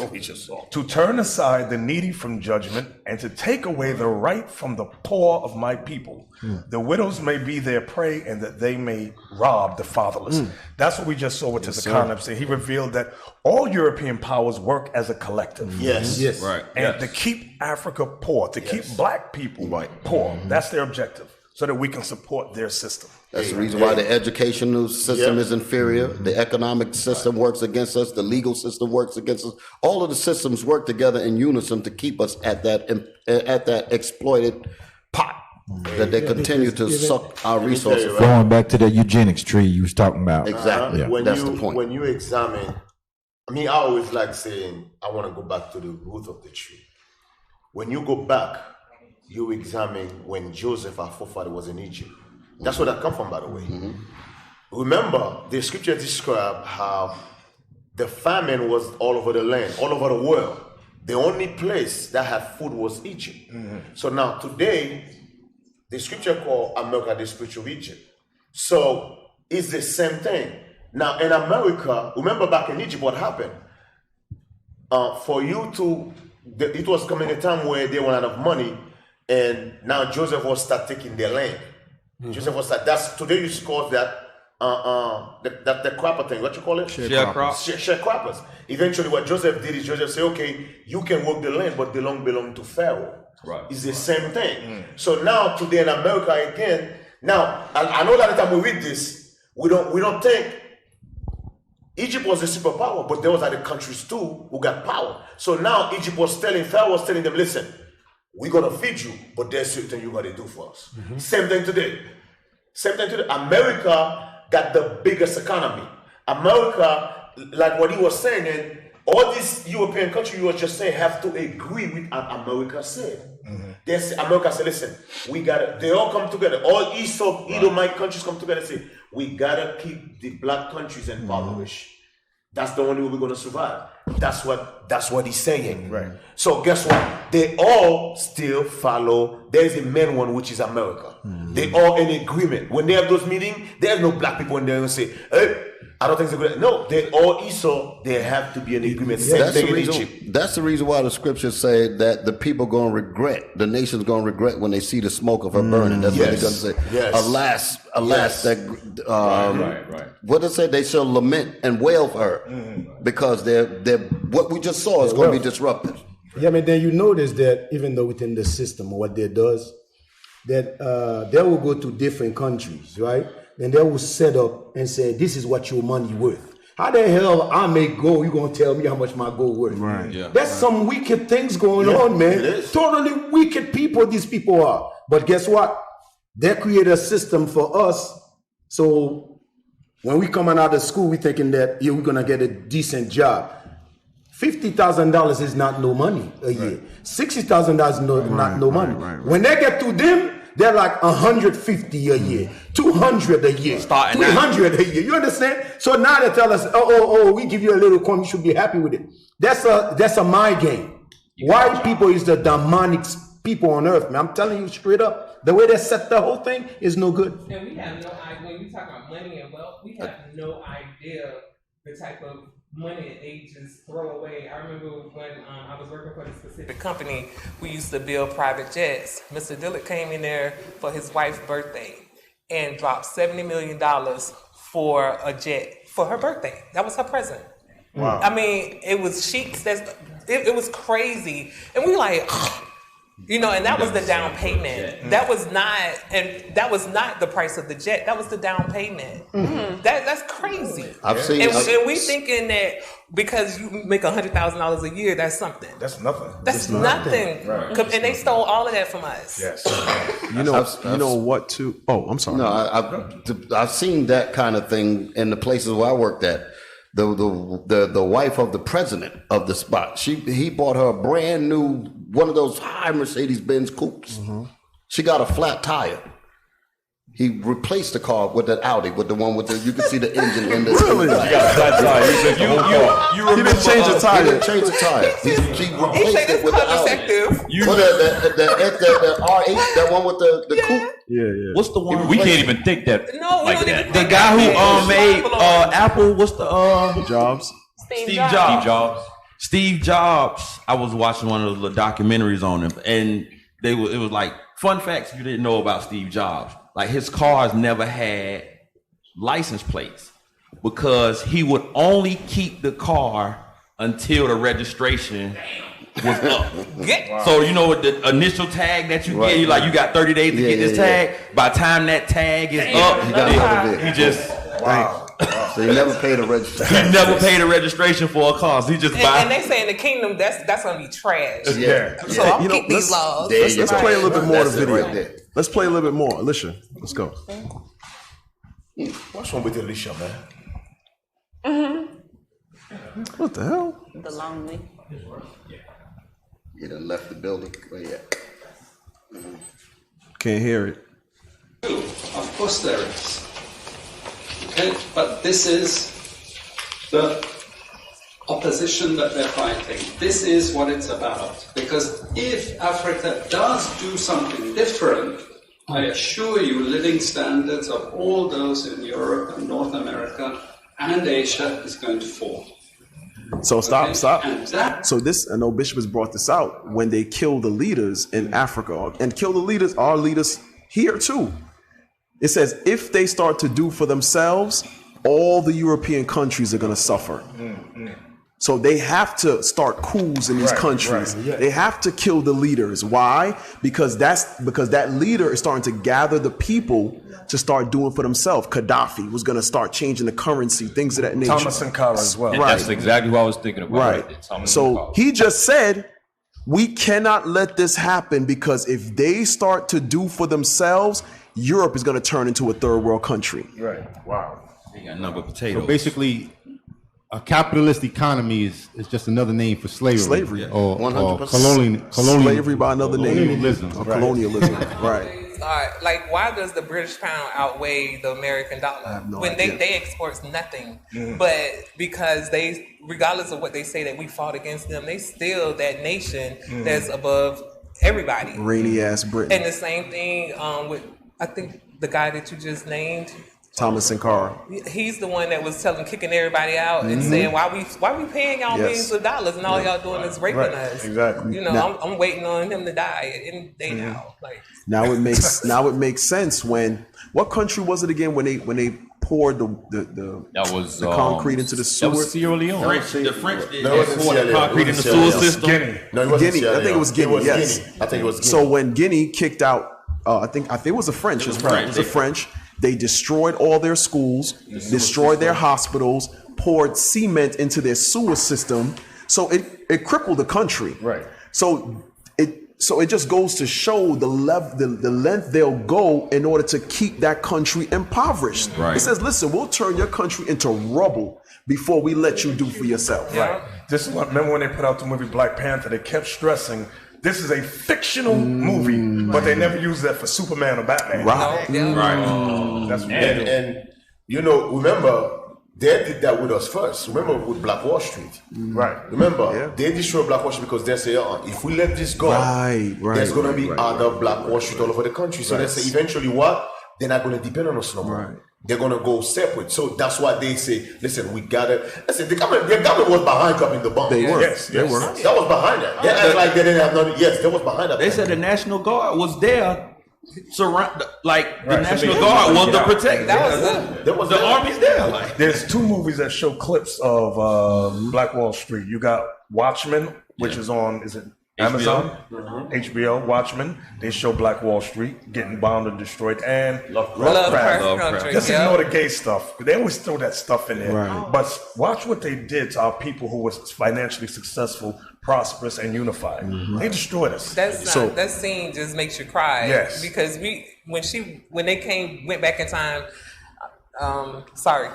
to turn aside the needy from judgment, and to take away the right from the poor of my people. The widows may be their prey, and that they may rob the fatherless." That's what we just saw with this economist. He revealed that all European powers work as a collective. Yes. Right. And to keep Africa poor, to keep black people poor. That's their objective, so that we can support their system. That's the reason why the educational system is inferior. The economic system works against us. The legal system works against us. All of the systems work together in unison to keep us at that exploited pot that they continue to suck our resources from. Going back to the eugenics tree you was talking about. Exactly. When That's the point. When you examine I mean, I always like saying, I want to go back to the root of the tree. When you go back, you examine when Joseph, our forefather, was in Egypt. That's where that comes from, by the way. Remember, the scripture describe how the famine was all over the land, all over the world. The only place that had food was Egypt. So now today, the scripture called America the spiritual Egypt. So it's the same thing. Now in America, remember back in Egypt what happened? For you to, it was coming a time where they were out of money, and now Joseph was start taking their land. Joseph was start, that's today you call that the crapper thing, what you call it? Sharecroppers. Eventually what Joseph did is Joseph said, okay, you can work the land, but the land belong to Pharaoh. Right. It's the same thing. So now today in America again, now I know that time we read this, we don't think Egypt was a superpower, but there was other countries too who got power. So now Egypt was Pharaoh was telling them, listen, we're gonna feed you, but there's certain you gotta do for us. Same thing today. America got the biggest economy. America, like what he was saying, and all these European countries you were just saying have to agree with what America said. America said, listen, we gotta, they all come together. All Edomite countries come together and say, we gotta keep the black countries impoverished. That's the only way we're gonna survive. That's what he's saying. Right. So guess what? They all still follow. There's a main one, which is America. They all in agreement. When they have those meetings, there's no black people in there and say, hey, I don't think it's a good. No, they all Esau. They have to be in agreement. Same thing in Egypt. That's the reason why the scriptures say that the people going to regret. The nation's going to regret when they see the smoke of her burning. That's what they're going to say. Alas, that. Right. What does it say? They shall lament and wail for her because they're what we just saw is going to be disrupted. Yeah, I mean, then you notice that even though within the system, what they does, that they will go to different countries, right? Then they will set up and say, this is what your money worth. How the hell I make gold, you going to tell me how much my gold worth? Right. Yeah. That's some wicked things going on, man. Totally wicked people these people are. But guess what? They create a system for us. So when we coming out of school, we thinking that we're going to get a decent job. $50,000 is not no money a year. $60,000 is not no money. When they get to them, they're like 150 a year, 200 a year, 300 a year. You understand? So now they tell us, oh, we give you a little coin, you should be happy with it. That's a mind game. White people is the demonic people on earth, man. I'm telling you straight up. The way they set the whole thing is no good. And we have no idea, when you talk about money and wealth, we have no idea the type of money and they just throw away. I remember when I was working for the specific company, we used to build private jets. Mr. Dillard came in there for his wife's birthday and dropped $70 million for a jet for her birthday. That was her present. Wow. I mean, it was chic. It was crazy. And we like, you know, and that was the down payment. That was not the price of the jet. That was the down payment. That's crazy. And we thinking that because you make $100,000 a year, that's something. That's nothing. That's nothing. Right. And they stole all of that from us. Yes. You know what? Too. Oh, I'm sorry. No, I've seen that kind of thing in the places where I worked at. The wife of the president of the spot, he bought her a brand new one of those high Mercedes-Benz coupes. She got a flat tire. He replaced the car with that Audi, with the one with the, you can see the engine in the. Really? You got a flat tire. He didn't change the tire. He didn't change the tire. He replaced it with the Audi. The R8, that one with the coupe. Yeah. What's the one? We can't even think that. No, like that. The guy who made Apple, what's the Jobs? Steve Jobs. I was watching one of those documentaries on him, and it was like fun facts you didn't know about Steve Jobs. Like his cars never had license plates because he would only keep the car until the registration was up. Wow. So you know what the initial tag that you get, you got 30 days to get this tag. By the time that tag is up, he just So he never paid a registration. He never paid a registration for a car. So he just buy. And they say in the kingdom that's gonna be trash. Yeah. So I'll keep these laws. Let's play a little bit more of the video. Right, let's play a little bit more. Alicia, let's go. What's wrong with Alicia, man? What the hell? The lonely. You done left the building. Where you at? Can't hear it. Of course there is. Okay, but this is the opposition that they're fighting. This is what it's about. Because if Africa does do something different, I assure you living standards of all those in Europe and North America and Asia is going to fall. So stop. So this, I know Bishop has brought this out, when they kill the leaders in Africa and kill the leaders, our leaders here too. It says if they start to do for themselves, all the European countries are going to suffer. So they have to start coups in these countries. They have to kill the leaders. Why? Because that leader is starting to gather the people to start doing for themselves. Gaddafi was going to start changing the currency, things of that nature. Thomas Sankara as well. And that's exactly what I was thinking about. Right. So he just said, we cannot let this happen, because if they start to do for themselves, Europe is going to turn into a third world country. Right. Wow. They got number potatoes. So basically, a capitalist economy is just another name for slavery. Slavery. Or 100%. colonial. Slavery by another name. Colonialism. Or colonialism. Right. Like, why does the British pound outweigh the American dollar when they export nothing? But because they, regardless of what they say that we fought against them, they still that nation that's above everybody. Rainy ass Britain. And the same thing with, I think, the guy that you just named, Thomas Sankara. He's the one that was kicking everybody out and saying, why we paying y'all millions of dollars and all y'all doing is raping us. Exactly. You know, Now, I'm waiting on him to die any day now. Like, now it makes sense when, what country was it again when they poured the concrete into the sewer? That was Sierra Leone. The French did poured the concrete in the sewer system. Guinea. No, it wasn't Guinea. Sierra I think it was Guinea. Leone. Yes. Guinea. I think it was Guinea. So when Guinea kicked out, I think it was the French. It was the French. They destroyed all their schools, destroyed their hospitals, poured cement into their sewer system. So it crippled the country. Right. So it just goes to show the length they'll go in order to keep that country impoverished. Right. It says, listen, we'll turn your country into rubble before we let you do for yourself. Right. This is what, remember when they put out the movie Black Panther, they kept stressing, this is a fictional movie, but they never used that for Superman or Batman. Right. Right. That's what And you know, remember, they did that with us first. Remember with Black Wall Street. Right. Remember, they destroyed Black Wall Street because they say, if we let this go, there's going to be other Black Wall Street all over the country. So they say, eventually what? They're not going to depend on us no more. Right. They're going to go separate. So that's why they say, listen, we got to... Listen, their government was behind dropping the bomb. They were. Yes. They were. That was behind that. They act like they didn't have nothing. Yes, that was behind that. They said the National Guard was there. The National Guard was the protect. The army's there. Like. There's two movies that show clips of Black Wall Street. You got Watchmen, which is on, is it Amazon? HBO, Watchmen. They show Black Wall Street getting bombed and destroyed. And Lovecraft. Just ignore the gay stuff. They always throw that stuff in there. Right. But watch what they did to our people who was financially successful, prosperous, and unified. They destroyed us. That scene just makes you cry. Yes. Because when they went back in time, sorry,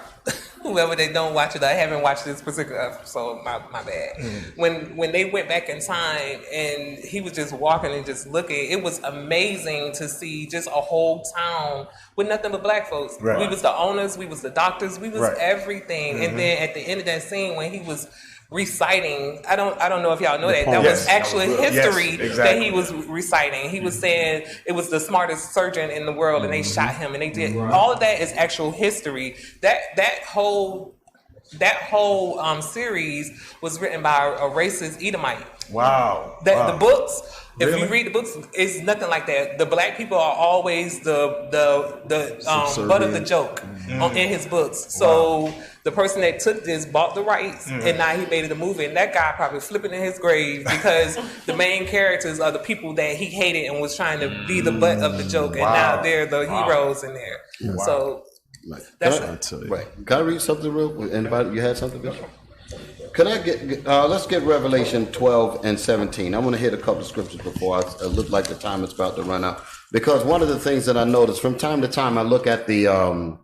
whoever they don't watch it, I haven't watched this particular episode, my bad. When they went back in time and he was just walking and just looking, it was amazing to see just a whole town with nothing but black folks. Right. We was the owners, we was the doctors, we was everything. And then at the end of that scene when he was reciting, I don't know if y'all know that was actually history that he was reciting. He was saying it was the smartest surgeon in the world and they shot him and they did all of that is actual history. That whole series was written by a racist Edomite. Wow. The books, if you read the books, it's nothing like that. The black people are always the butt of the joke in his books. So the person that took this bought the rights and now he made it a movie. And that guy probably flipping in his grave because the main characters are the people that he hated and was trying to be the butt of the joke. And now they're the heroes in there. So that's it. Right. Can I read something real quick? Anybody, you had something, Bishop? Can I get, let's get Revelation 12 and 17. I want to hit a couple of scriptures before I look like the time is about to run out. Because one of the things that I notice from time to time, I look at the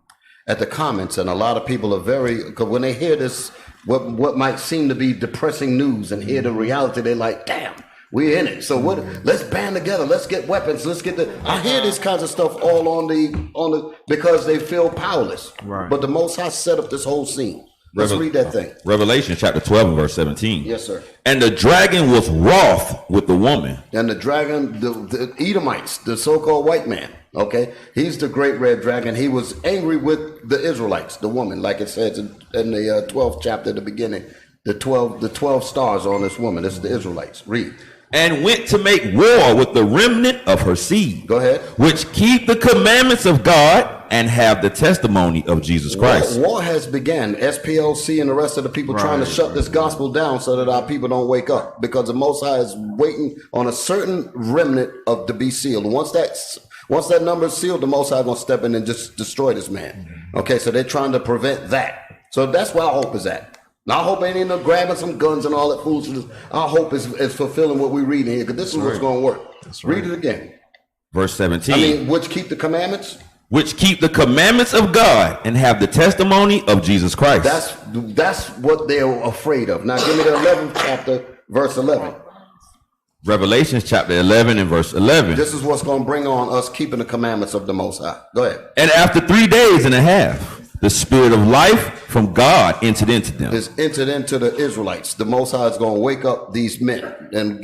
comments, and a lot of people are very, because when they hear this what might seem to be depressing news and hear the reality, they're like, damn, we're in it. So what? Let's band together. Let's get weapons. Let's get the. I hear this kinds of stuff all on the because they feel powerless. Right. But the Most High set up this whole scene. Let's read that thing. Revelation chapter 12 and verse 17. Yes, sir. And the dragon was wroth with the woman. And the dragon, the Edomites, the so-called white man. Okay, he's the great red dragon. He was angry with the Israelites, the woman, like it says in the 12th chapter at the beginning. The 12 stars on this woman. This is the Israelites. Read. And went to make war with the remnant of her seed. Go ahead. Which keep the commandments of God and have the testimony of Jesus Christ. War has begun. SPLC and the rest of the people trying to shut this gospel down so that our people don't wake up, because the Most High is waiting on a certain remnant to be sealed. Once that number is sealed, the Most High is going to step in and just destroy this man. Okay, so they're trying to prevent that. So that's where our hope is at. Now, I hope ain't no grabbing some guns and all that foolishness. Our hope is fulfilling what we read in here, because this is what's going to work. Read it again. Verse 17. Which keep the commandments? Which keep the commandments of God and have the testimony of Jesus Christ. That's what they're afraid of. Now, give me the 11th chapter, verse 11. Revelation chapter 11 and verse 11. This is what's going to bring on us keeping the commandments of the Most High. Go ahead. And after 3 days and a half, the spirit of life from God entered into them. It's entered into the Israelites. The Most High is going to wake up these men. And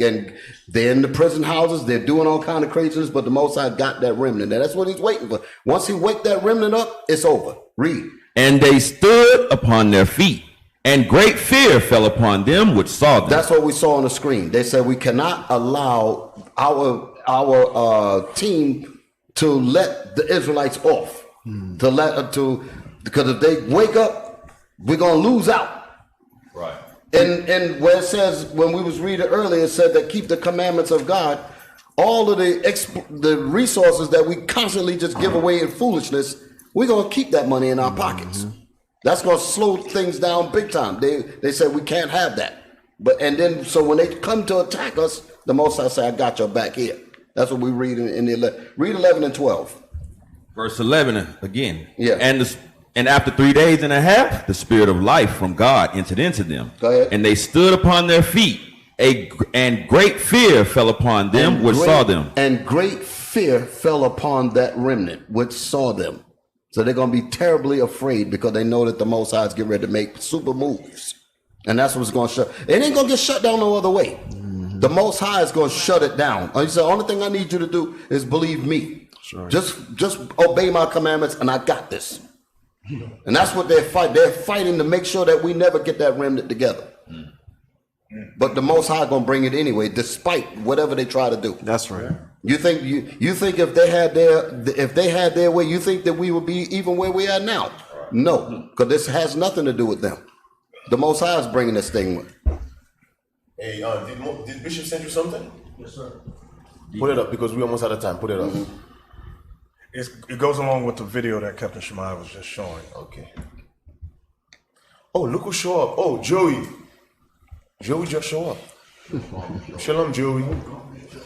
they're in the prison houses. They're doing all kind of craziness, but the Most High got that remnant. And that's what he's waiting for. Once he wake that remnant up, it's over. Read. And they stood upon their feet, and great fear fell upon them which saw them. That's what we saw on the screen. They said we cannot allow our team to let the Israelites off. Because if they wake up, we're going to lose out. Right. And where it says, when we was reading earlier, it said that keep the commandments of God. All of the resources that we constantly just give away in foolishness, we're going to keep that money in our pockets. That's going to slow things down big time. They said we can't have that. So when they come to attack us, the Most High say, I got your back here. That's what we read in the 11. Read 11 and 12. Verse 11 again. Yeah. And after 3 days and a half, the spirit of life from God entered into them. Go ahead. And they stood upon their feet, and great fear fell upon them which saw them. And great fear fell upon that remnant which saw them. So they're going to be terribly afraid, because they know that the Most High is getting ready to make super moves. And that's what's going to shut. It ain't going to get shut down no other way. The Most High is going to shut it down. He said, the only thing I need you to do is believe me. Sure. Just obey my commandments, and I got this. And that's what they're fighting. They're fighting to make sure that we never get that remnant together. But the Most High gonna bring it anyway, despite whatever they try to do. That's right. You think if they had their way, you think that we would be even where we are now? No, because this has nothing to do with them. The Most High is bringing this thing with. Hey, did Bishop send you something? Yes, sir. Put it up, because we almost out of time. Put it up. It goes along with the video that Captain Shemaiah was just showing. Okay. Oh, look who show up. Oh, Joey. Joey just show up. Shalom, Joey.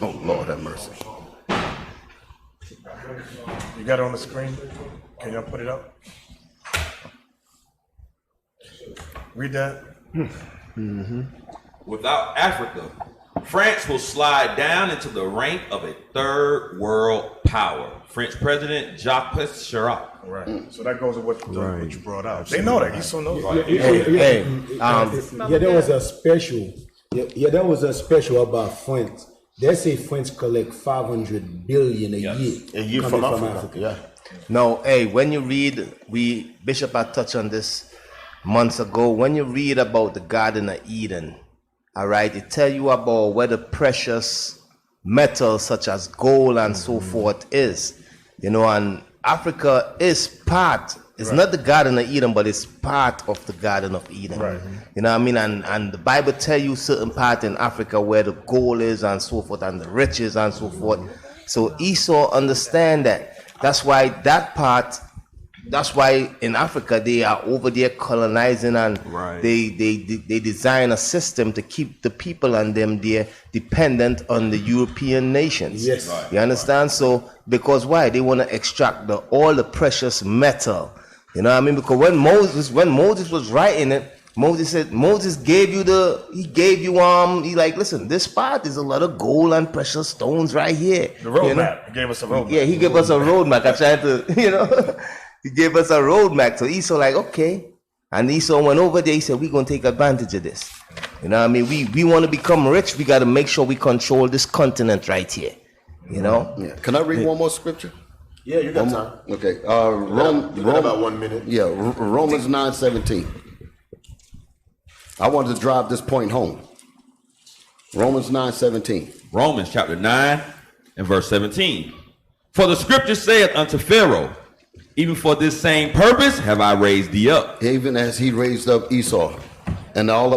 Oh, Lord have mercy. You got it on the screen? Can y'all put it up? Read that. Without Africa, France will slide down into the rank of a third world power. French President Jacques Chirac. Right. So that goes with what you brought out. They know that. He's so nosy. There was a special. There was a special about France. They say France collect 500 billion a year. A year from Africa. Yeah. No, when you read, Bishop had touched on this months ago. When you read about the Garden of Eden, all right, it tell you about where the precious metals such as gold and so forth is. And Africa is part. It's not the Garden of Eden, but it's part of the Garden of Eden. Right. You know what I mean? And the Bible tell you certain part in Africa where the gold is and so forth, and the riches and so forth. So Esau understand that. That's why in Africa they are over there colonizing, and they design a system to keep the people and them there dependent on the European nations. Yes. You understand? So because why? They want to extract all the precious metal. You know what I mean? Because when Moses was writing it, Moses said, Moses gave you he like, listen, this spot is a lot of gold and precious stones right here. The roadmap. He gave us a roadmap. Yeah, he gave us a roadmap. I tried to, he gave us a roadmap. So Esau like, okay. And Esau went over there. He said, we're going to take advantage of this. You know what I mean? We want to become rich. We got to make sure we control this continent right here. You know? Yeah. Can I read one more scripture? Yeah, you got time. Okay. You got about 1 minute. Yeah, Romans 9:17. I wanted to drive this point home. Romans 9:17. Romans chapter 9 and verse 17. For the scripture saith unto Pharaoh, even for this same purpose have I raised thee up. Even as he raised up Esau. And all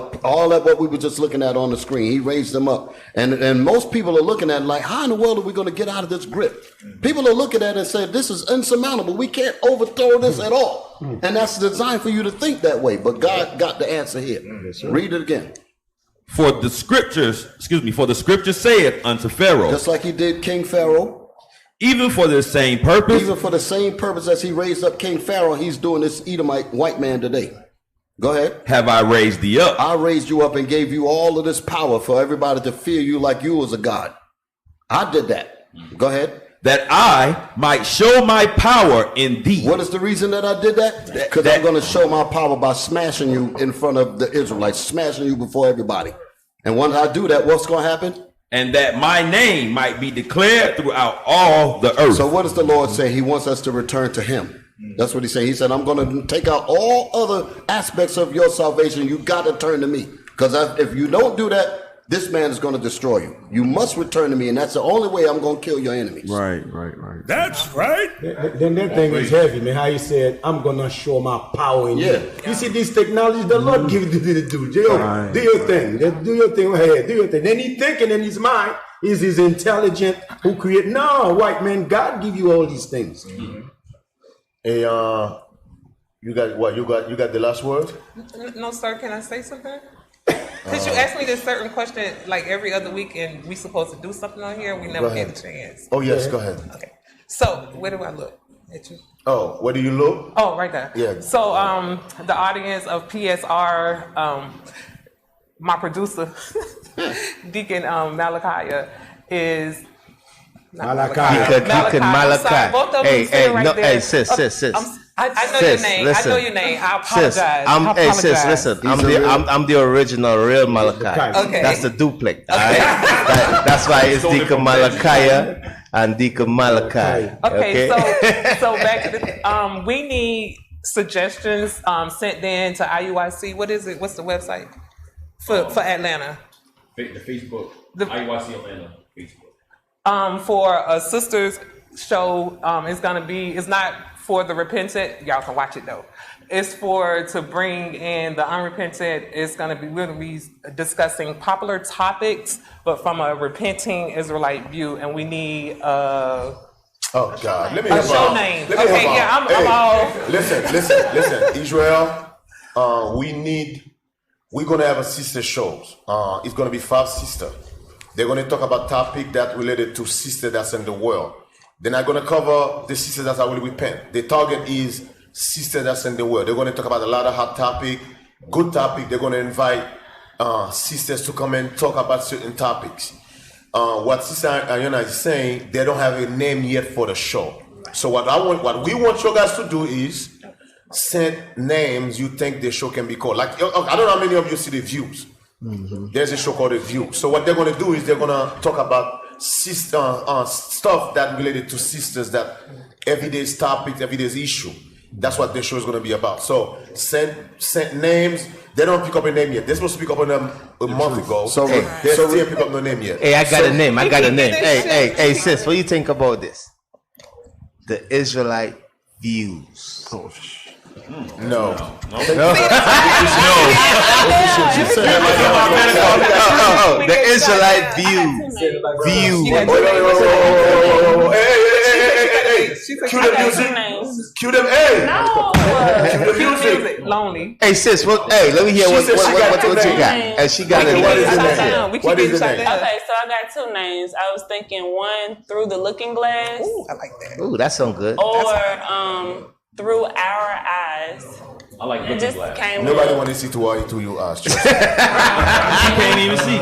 that what we were just looking at on the screen, he raised them up. And most people are looking at it like, how in the world are we going to get out of this grip? People are looking at it and saying, this is insurmountable. We can't overthrow this at all. And that's designed for you to think that way. But God got the answer here. Read it again. For the scriptures saith unto Pharaoh. Just like he did King Pharaoh. Even for the same purpose. Even for the same purpose as he raised up King Pharaoh, he's doing this Edomite white man today. Go ahead. Have I raised thee up? I raised you up and gave you all of this power for everybody to fear you like you was a god. I did that. Go ahead. That I might show my power in thee. What is the reason that I did that? Because I'm going to show my power by smashing you in front of the Israelites, smashing you before everybody. And once I do that, what's going to happen? And that my name might be declared throughout all the earth. So what does the Lord say? He wants us to return to him. That's what he's saying. He said, I'm going to take out all other aspects of your salvation. You got to turn to me. Because if you don't do that, this man is going to destroy you. You must return to me. And that's the only way I'm going to kill your enemies. Right. That's right. Then that thing is heavy, man. How you said, I'm going to show my power in you. You see these technologies the Lord give you to do. Do your thing. Do your thing. Hey, do your thing. Then he's thinking in his mind, is he's intelligent who create. No, white man, God give you all these things. Hey, you got what? You got the last word? No, sir. Can I say something? Because you asked me this certain question like every other week, and we supposed to do something on here. We never get a chance. Oh yes, go ahead. Okay. So where do I look at you? Oh, where do you look? Oh, right there. Yeah. So the audience of PSR, my producer, Deacon Malachi is. Malachi. Both of them sitting right there. Hey, sis. I know your name. Listen. I know your name. I apologize. Sis, listen. I'm the original, real Malachi. Okay. That's the duplex. Okay. All right? That's why it's Deacon Malachi and Deacon Malachi. Okay. So back to the. We need suggestions sent in to IUIC. What is it? What's the website for Atlanta? The Facebook. IUIC Atlanta Facebook. For a sisters show, it's not for the repentant. Y'all can watch it though. It's to bring in the unrepentant. It's gonna be literally discussing popular topics, but from a repenting Israelite view. And we need oh God, let me a show name. Okay, yeah, I'm all. Listen, Israel. We're gonna have a sister shows. It's gonna be 5 sisters. They're going to talk about topic that related to sisters that's in the world. They're not going to cover the sisters that will repent. The target is sisters that's in the world. They're going to talk about a lot of hot topic, good topic. They're going to invite sisters to come and talk about certain topics. What Sister Ayana is saying, they don't have a name yet for the show. So what we want you guys to do is send names you think the show can be called. Like, I don't know how many of you see the views. There's a show called The View. So what they're going to do is they're going to talk about stuff that related to sisters, that everyday's topics, everyday's issue. That's what the show is going to be about. So send names. They don't pick up a name yet. They're supposed to pick up a name a month ago. So they still pick up no name yet. Hey, I got a name. Hey, sis, what do you think about this? The Israelite views. No. The Israelite view. Cue them. Hey. No. Cue the music. Lonely. Hey sis, let me hear what you got. And she got it. What is the name? What is the name? Okay, so I got 2 names. I was thinking one, Through the Looking Glass. Ooh, I like that. Ooh, that sounds good. Or Through Our Eyes. I like looking glass. Nobody want to see to you ask. You can't even see.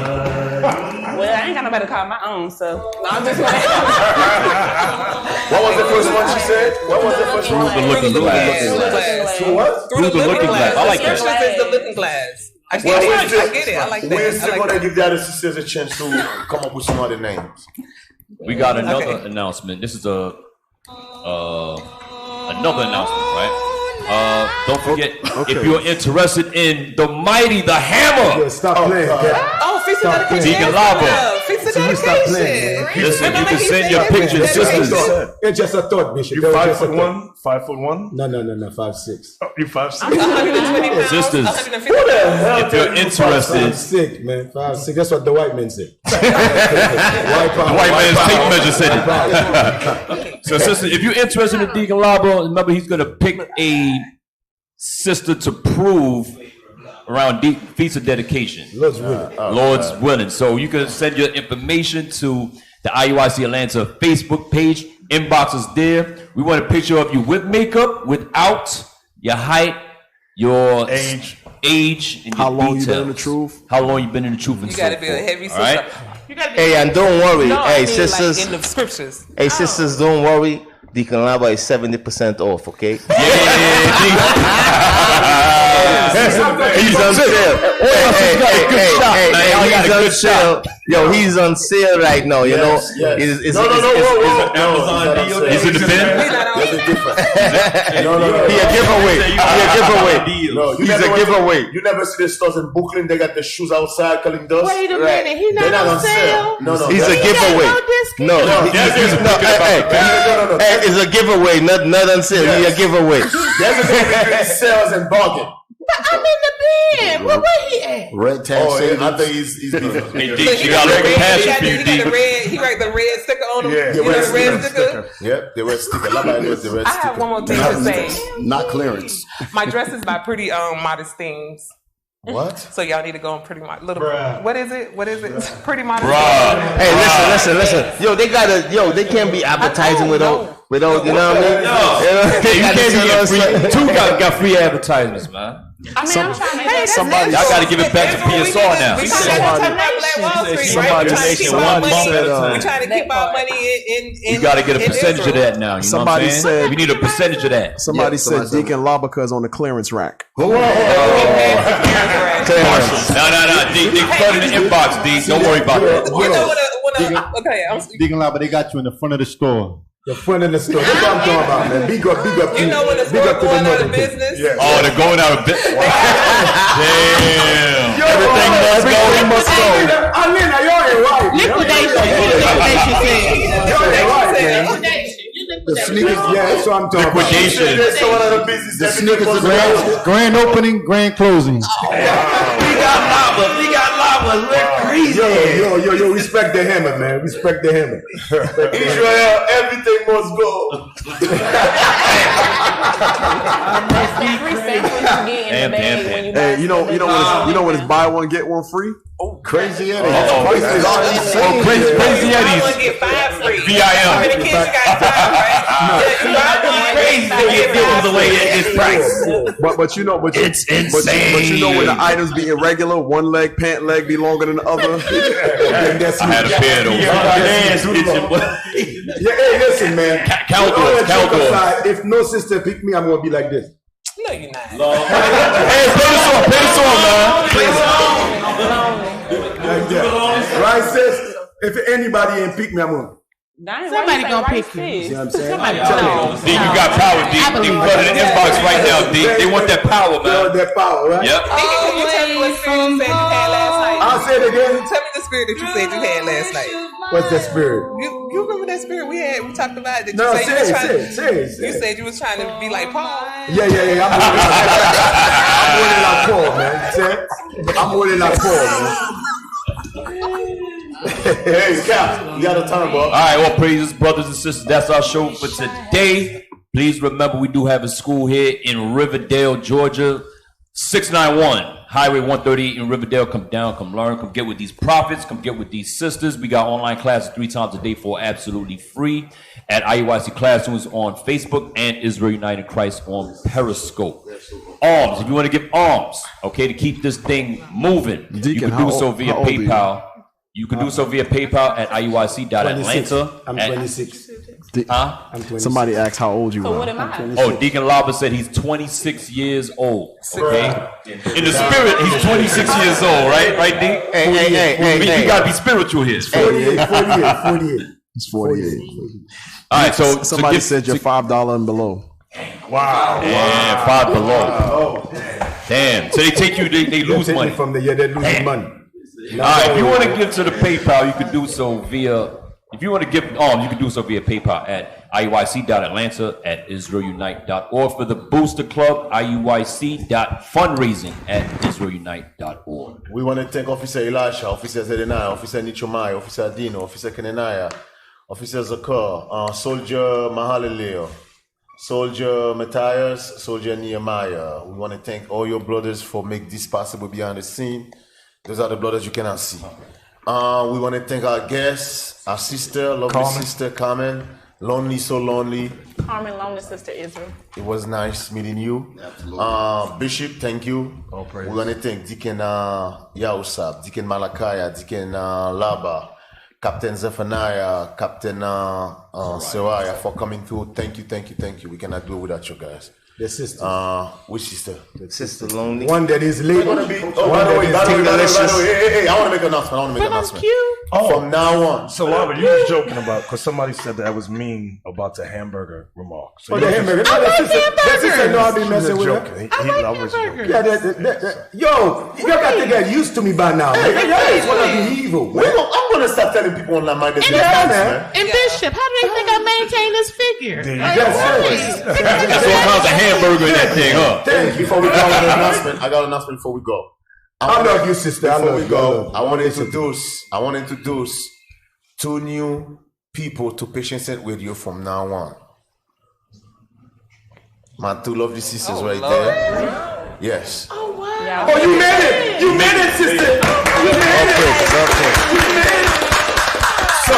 Well, I ain't got nobody to call my own, so no, I'm just like. What was the first one she said? What was the first one? Through the looking glass. Through what? Through the looking glass. I like that. The scriptures is the looking glass. I get it. I like that. We're still going to give the other sisters a chance to come up with some other names. We got another announcement. This is another announcement, right? Don't forget, if you're interested in the mighty, the hammer. Yeah, stop playing. Oh, Feast of Dedication. Deacon Lava. Feast of So you stop playing. Dedication. Listen, you can send your pictures, sisters. It's just a thought, Bishop. You 5'1"? 5'1"? No, 5'6". Oh, you 5'6"? I'm 120 pounds. Sisters, 150 pounds. if you're interested, 5'6", man. 5'6". That's what the white men say. the white man's tape measure said it. So, sister, if you're interested in Deacon Lava, remember he's going to pick a sister to prove around Feast of Dedication. Lord's willing. Lord's willing. So you can send your information to the IUIC Atlanta Facebook page. Inbox is there. We want a picture of you with makeup, without, your height, your age, and how your long details. you been in the truth. How long you been in the truth and You so gotta be a forth. heavy All right? sister. Hey, and don't worry. No, Hey, I mean, sisters. like in the scriptures. Hey, sisters, don't worry. Deacon Lava is 70% off, okay? He's on sale. Hey, he's on sale. Yo, he's on sale right now, you know? It's Amazon deal. Is it the pen? He a giveaway. He's a giveaway. You never see the stores in Brooklyn, they got the shoes outside calling dust. Wait a minute, he not on sale. No. He's a giveaway. No, it's a giveaway, not on sale. He's a giveaway. There's a difference between sales and bargain. I'm in the bed. Where he at? Red tag. I think he's Hey, D, she got a little passion for you, He D. got the red. He write the red sticker on him. Yeah, You know the red sticker. Yep, the red sticker. Lava knows the red I sticker. have one more thing to say. Not clearance. My dress is by Pretty Modest Things. What? So y'all need to go on Pretty Modest. What is it? Pretty Modest. Hey, listen. Yo, they can't be advertising without, you know what I mean? No. You can't be getting free. Two got free advertisements, man. I mean, I'm trying to make Y'all got to give it back to PSR now. We trying to keep our money in. You got to get a percentage of that now. You Somebody know what I'm saying? said- We need a percentage of that. Somebody said Deacon Labaca's on the clearance rack. No. D, put it in the inbox, D. Don't worry about that. You know what? Okay, Deacon Lava, they got you in the front of the store. The front of the store. That's what I'm talking about, man. Big up. you know when the store going out of business. Oh, they're going out of business. Damn. Everything must go. I mean, y'all ain't right. Liquidation. The sneakers, yeah, that's what I'm talking Liquidation. about. The sneakers is around. Grand opening, grand closing. We got lava. We're crazy. Yo, respect the hammer, man. Respect the hammer. Israel, everything must go. Hey, you know when it's buy one get one free. Crazy Eddie. Crazy Eddie's. You get 5 free. VIM. How many kids you got 5, right? Crazy to get people the way it's priced. But you know, It's insane. But you know when the items be irregular, one leg, pant leg be longer than the other. I had a pair of Yeah, hey, listen, man. Cowgirls. If no sister pick me, I'm gonna be like this. No, you're not. Hey, play the song, man. Like that. Right, sis? If anybody ain't pick me, I'm gonna. Somebody gonna pick you. See what I'm saying? D, you got power, D. You put it in the inbox right now, D. They want that power, They want man. that power, right? Yep. Can you tell me what spirit you said you had last night? I'll say it again. Tell me the spirit that you said you had last night. What's that spirit? You remember that spirit we had? We talked about it. No, You say You said you was trying to be like Paul. Yeah. I'm winning like Paul, man. See? I'm winning like Paul, man. Hey, Cap, you got a turn, bro. All right, well, praises, brothers and sisters. That's our show for today. Please remember, we do have a school here in Riverdale, Georgia. 691 Highway 138 in Riverdale. Come down, come learn, come get with these prophets, come get with these sisters. We got online classes 3 times a day for absolutely free at IUIC Classrooms on Facebook and Israel United Christ on Periscope. arms, if you want to give arms, okay, to keep this thing moving, you can do so via PayPal. You can do so via PayPal at iuic.atlanta. I'm 26. I'm 26. Somebody asked how old you So are. what am I? Oh, Deacon Lava said he's 26 years old. Okay, in the spirit, he's 26 years old, right? Right, Deacon? Hey, you gotta be spiritual here. 48. It's 48. All right, so somebody said you're $5 and below. Wow. Yeah, $5 below. Damn. So they take you, they lose money. From the they're losing money. All right, if you want to give to the PayPal, you can do so via. If you want to give you can do so via PayPal at iuic.atlanta@israelunite.org. For the Booster Club, iuic.fundraising@israelunite.org. We want to thank Officer Elisha, Officer Zedenai, Officer Nichomai, Officer Dino, Officer Kenenaya, Officer Zakar, Soldier Mahalaleo, Soldier Matthias, Soldier Nehemiah. We want to thank all your brothers for making this possible behind the scene. Those are the brothers you cannot see. We want to thank our guests, our sister, lovely sister Carmen, lonely, so lonely. Carmen, lonely sister Israel. It was nice meeting you. Absolutely. Bishop, thank you. We want to thank Deacon Yausab, Deacon Malachiah, Deacon Laba, Captain Zephaniah, Captain Seraya for coming through. Thank you. We cannot do it without you guys. The sister. Which sister? The sister lonely. One that is late. By the way, hey, I want to make an announcement. From now on. So, Robert, you was joking about, because somebody said that was mean about the hamburger remark. So the hamburger. No, the sister know I be messing with her. I was joking. Yeah, yo, you got to get used to me by now. Hey, want to be evil. I'm going to start telling people online my And Bishop, how do they think I maintain this figure? That's all kinds of hamburger in that thing, huh? Before we go, I got an announcement before we go. I love you, sister. Before we go, I want to introduce 2 new people to Patient Set Radio from now on. My 2 lovely sisters there. Yes. Oh, wow. Yeah. Oh, you made it! You made it, sister! You made it! So,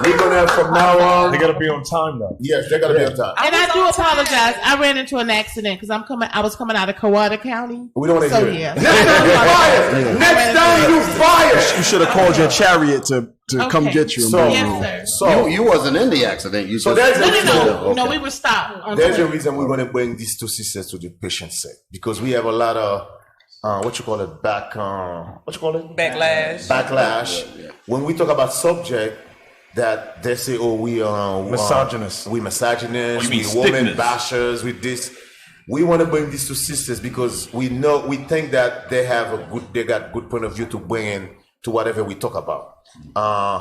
we're going to have from now on. They got to be on time, though. Yes, they got to be on time. And I do apologize. I ran into an accident because I was coming out of Kawada County. We don't want to hear yeah. Next time you fire! You should have called your chariot to come get you. Yes, sir. So you wasn't in the accident. You so just No, we were stopped. There's a reason we're going to bring these 2 sisters to the Patient Set, because we have a lot of backlash. Yeah. When we talk about subject that they say, we are misogynist. We misogynist, You mean we women stickness. bashers with this. We want to bring these 2 sisters because we think that they got good point of view to bring in to whatever we talk about.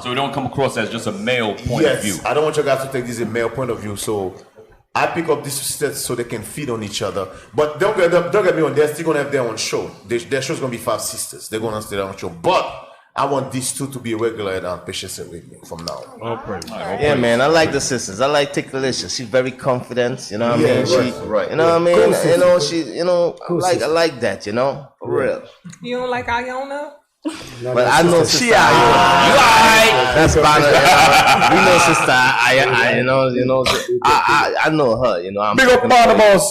So we don't come across as just a male point of view. I don't want you guys to take this as a male point of view. So I pick up these 2 sisters so they can feed on each other. But don't get me wrong, they're still going to have their own show. Their show's going to be 5 sisters. They're going to stay their own show. But I want these 2 to be regular at Patient Set Radio from now on. Yeah, man, I like the sisters. I like Ticklicious. She's very confident. You know what I mean? Right. You know what I mean? Cool, She. I like that. For real. You don't like Iona? But I know sister. That's about it. We know sister. I know her. I'm Big up Barnabas.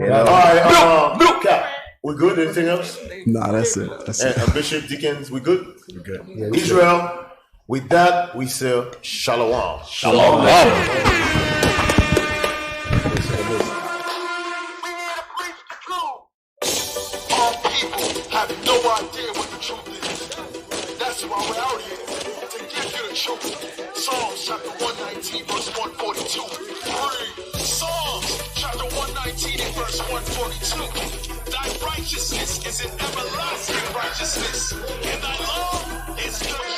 All right. Cap, we good? Anything else? Nah, that's it. And Bishop, Deacons, we good? We're good. Yeah, Israel, with that, we say shalom. Shalom. Have no idea what the truth is. That's why we're out here, to give you the truth. Psalms chapter 119, verse 142. Read. Psalms chapter 119 and verse 142. Thy righteousness is an everlasting righteousness, and thy law is good.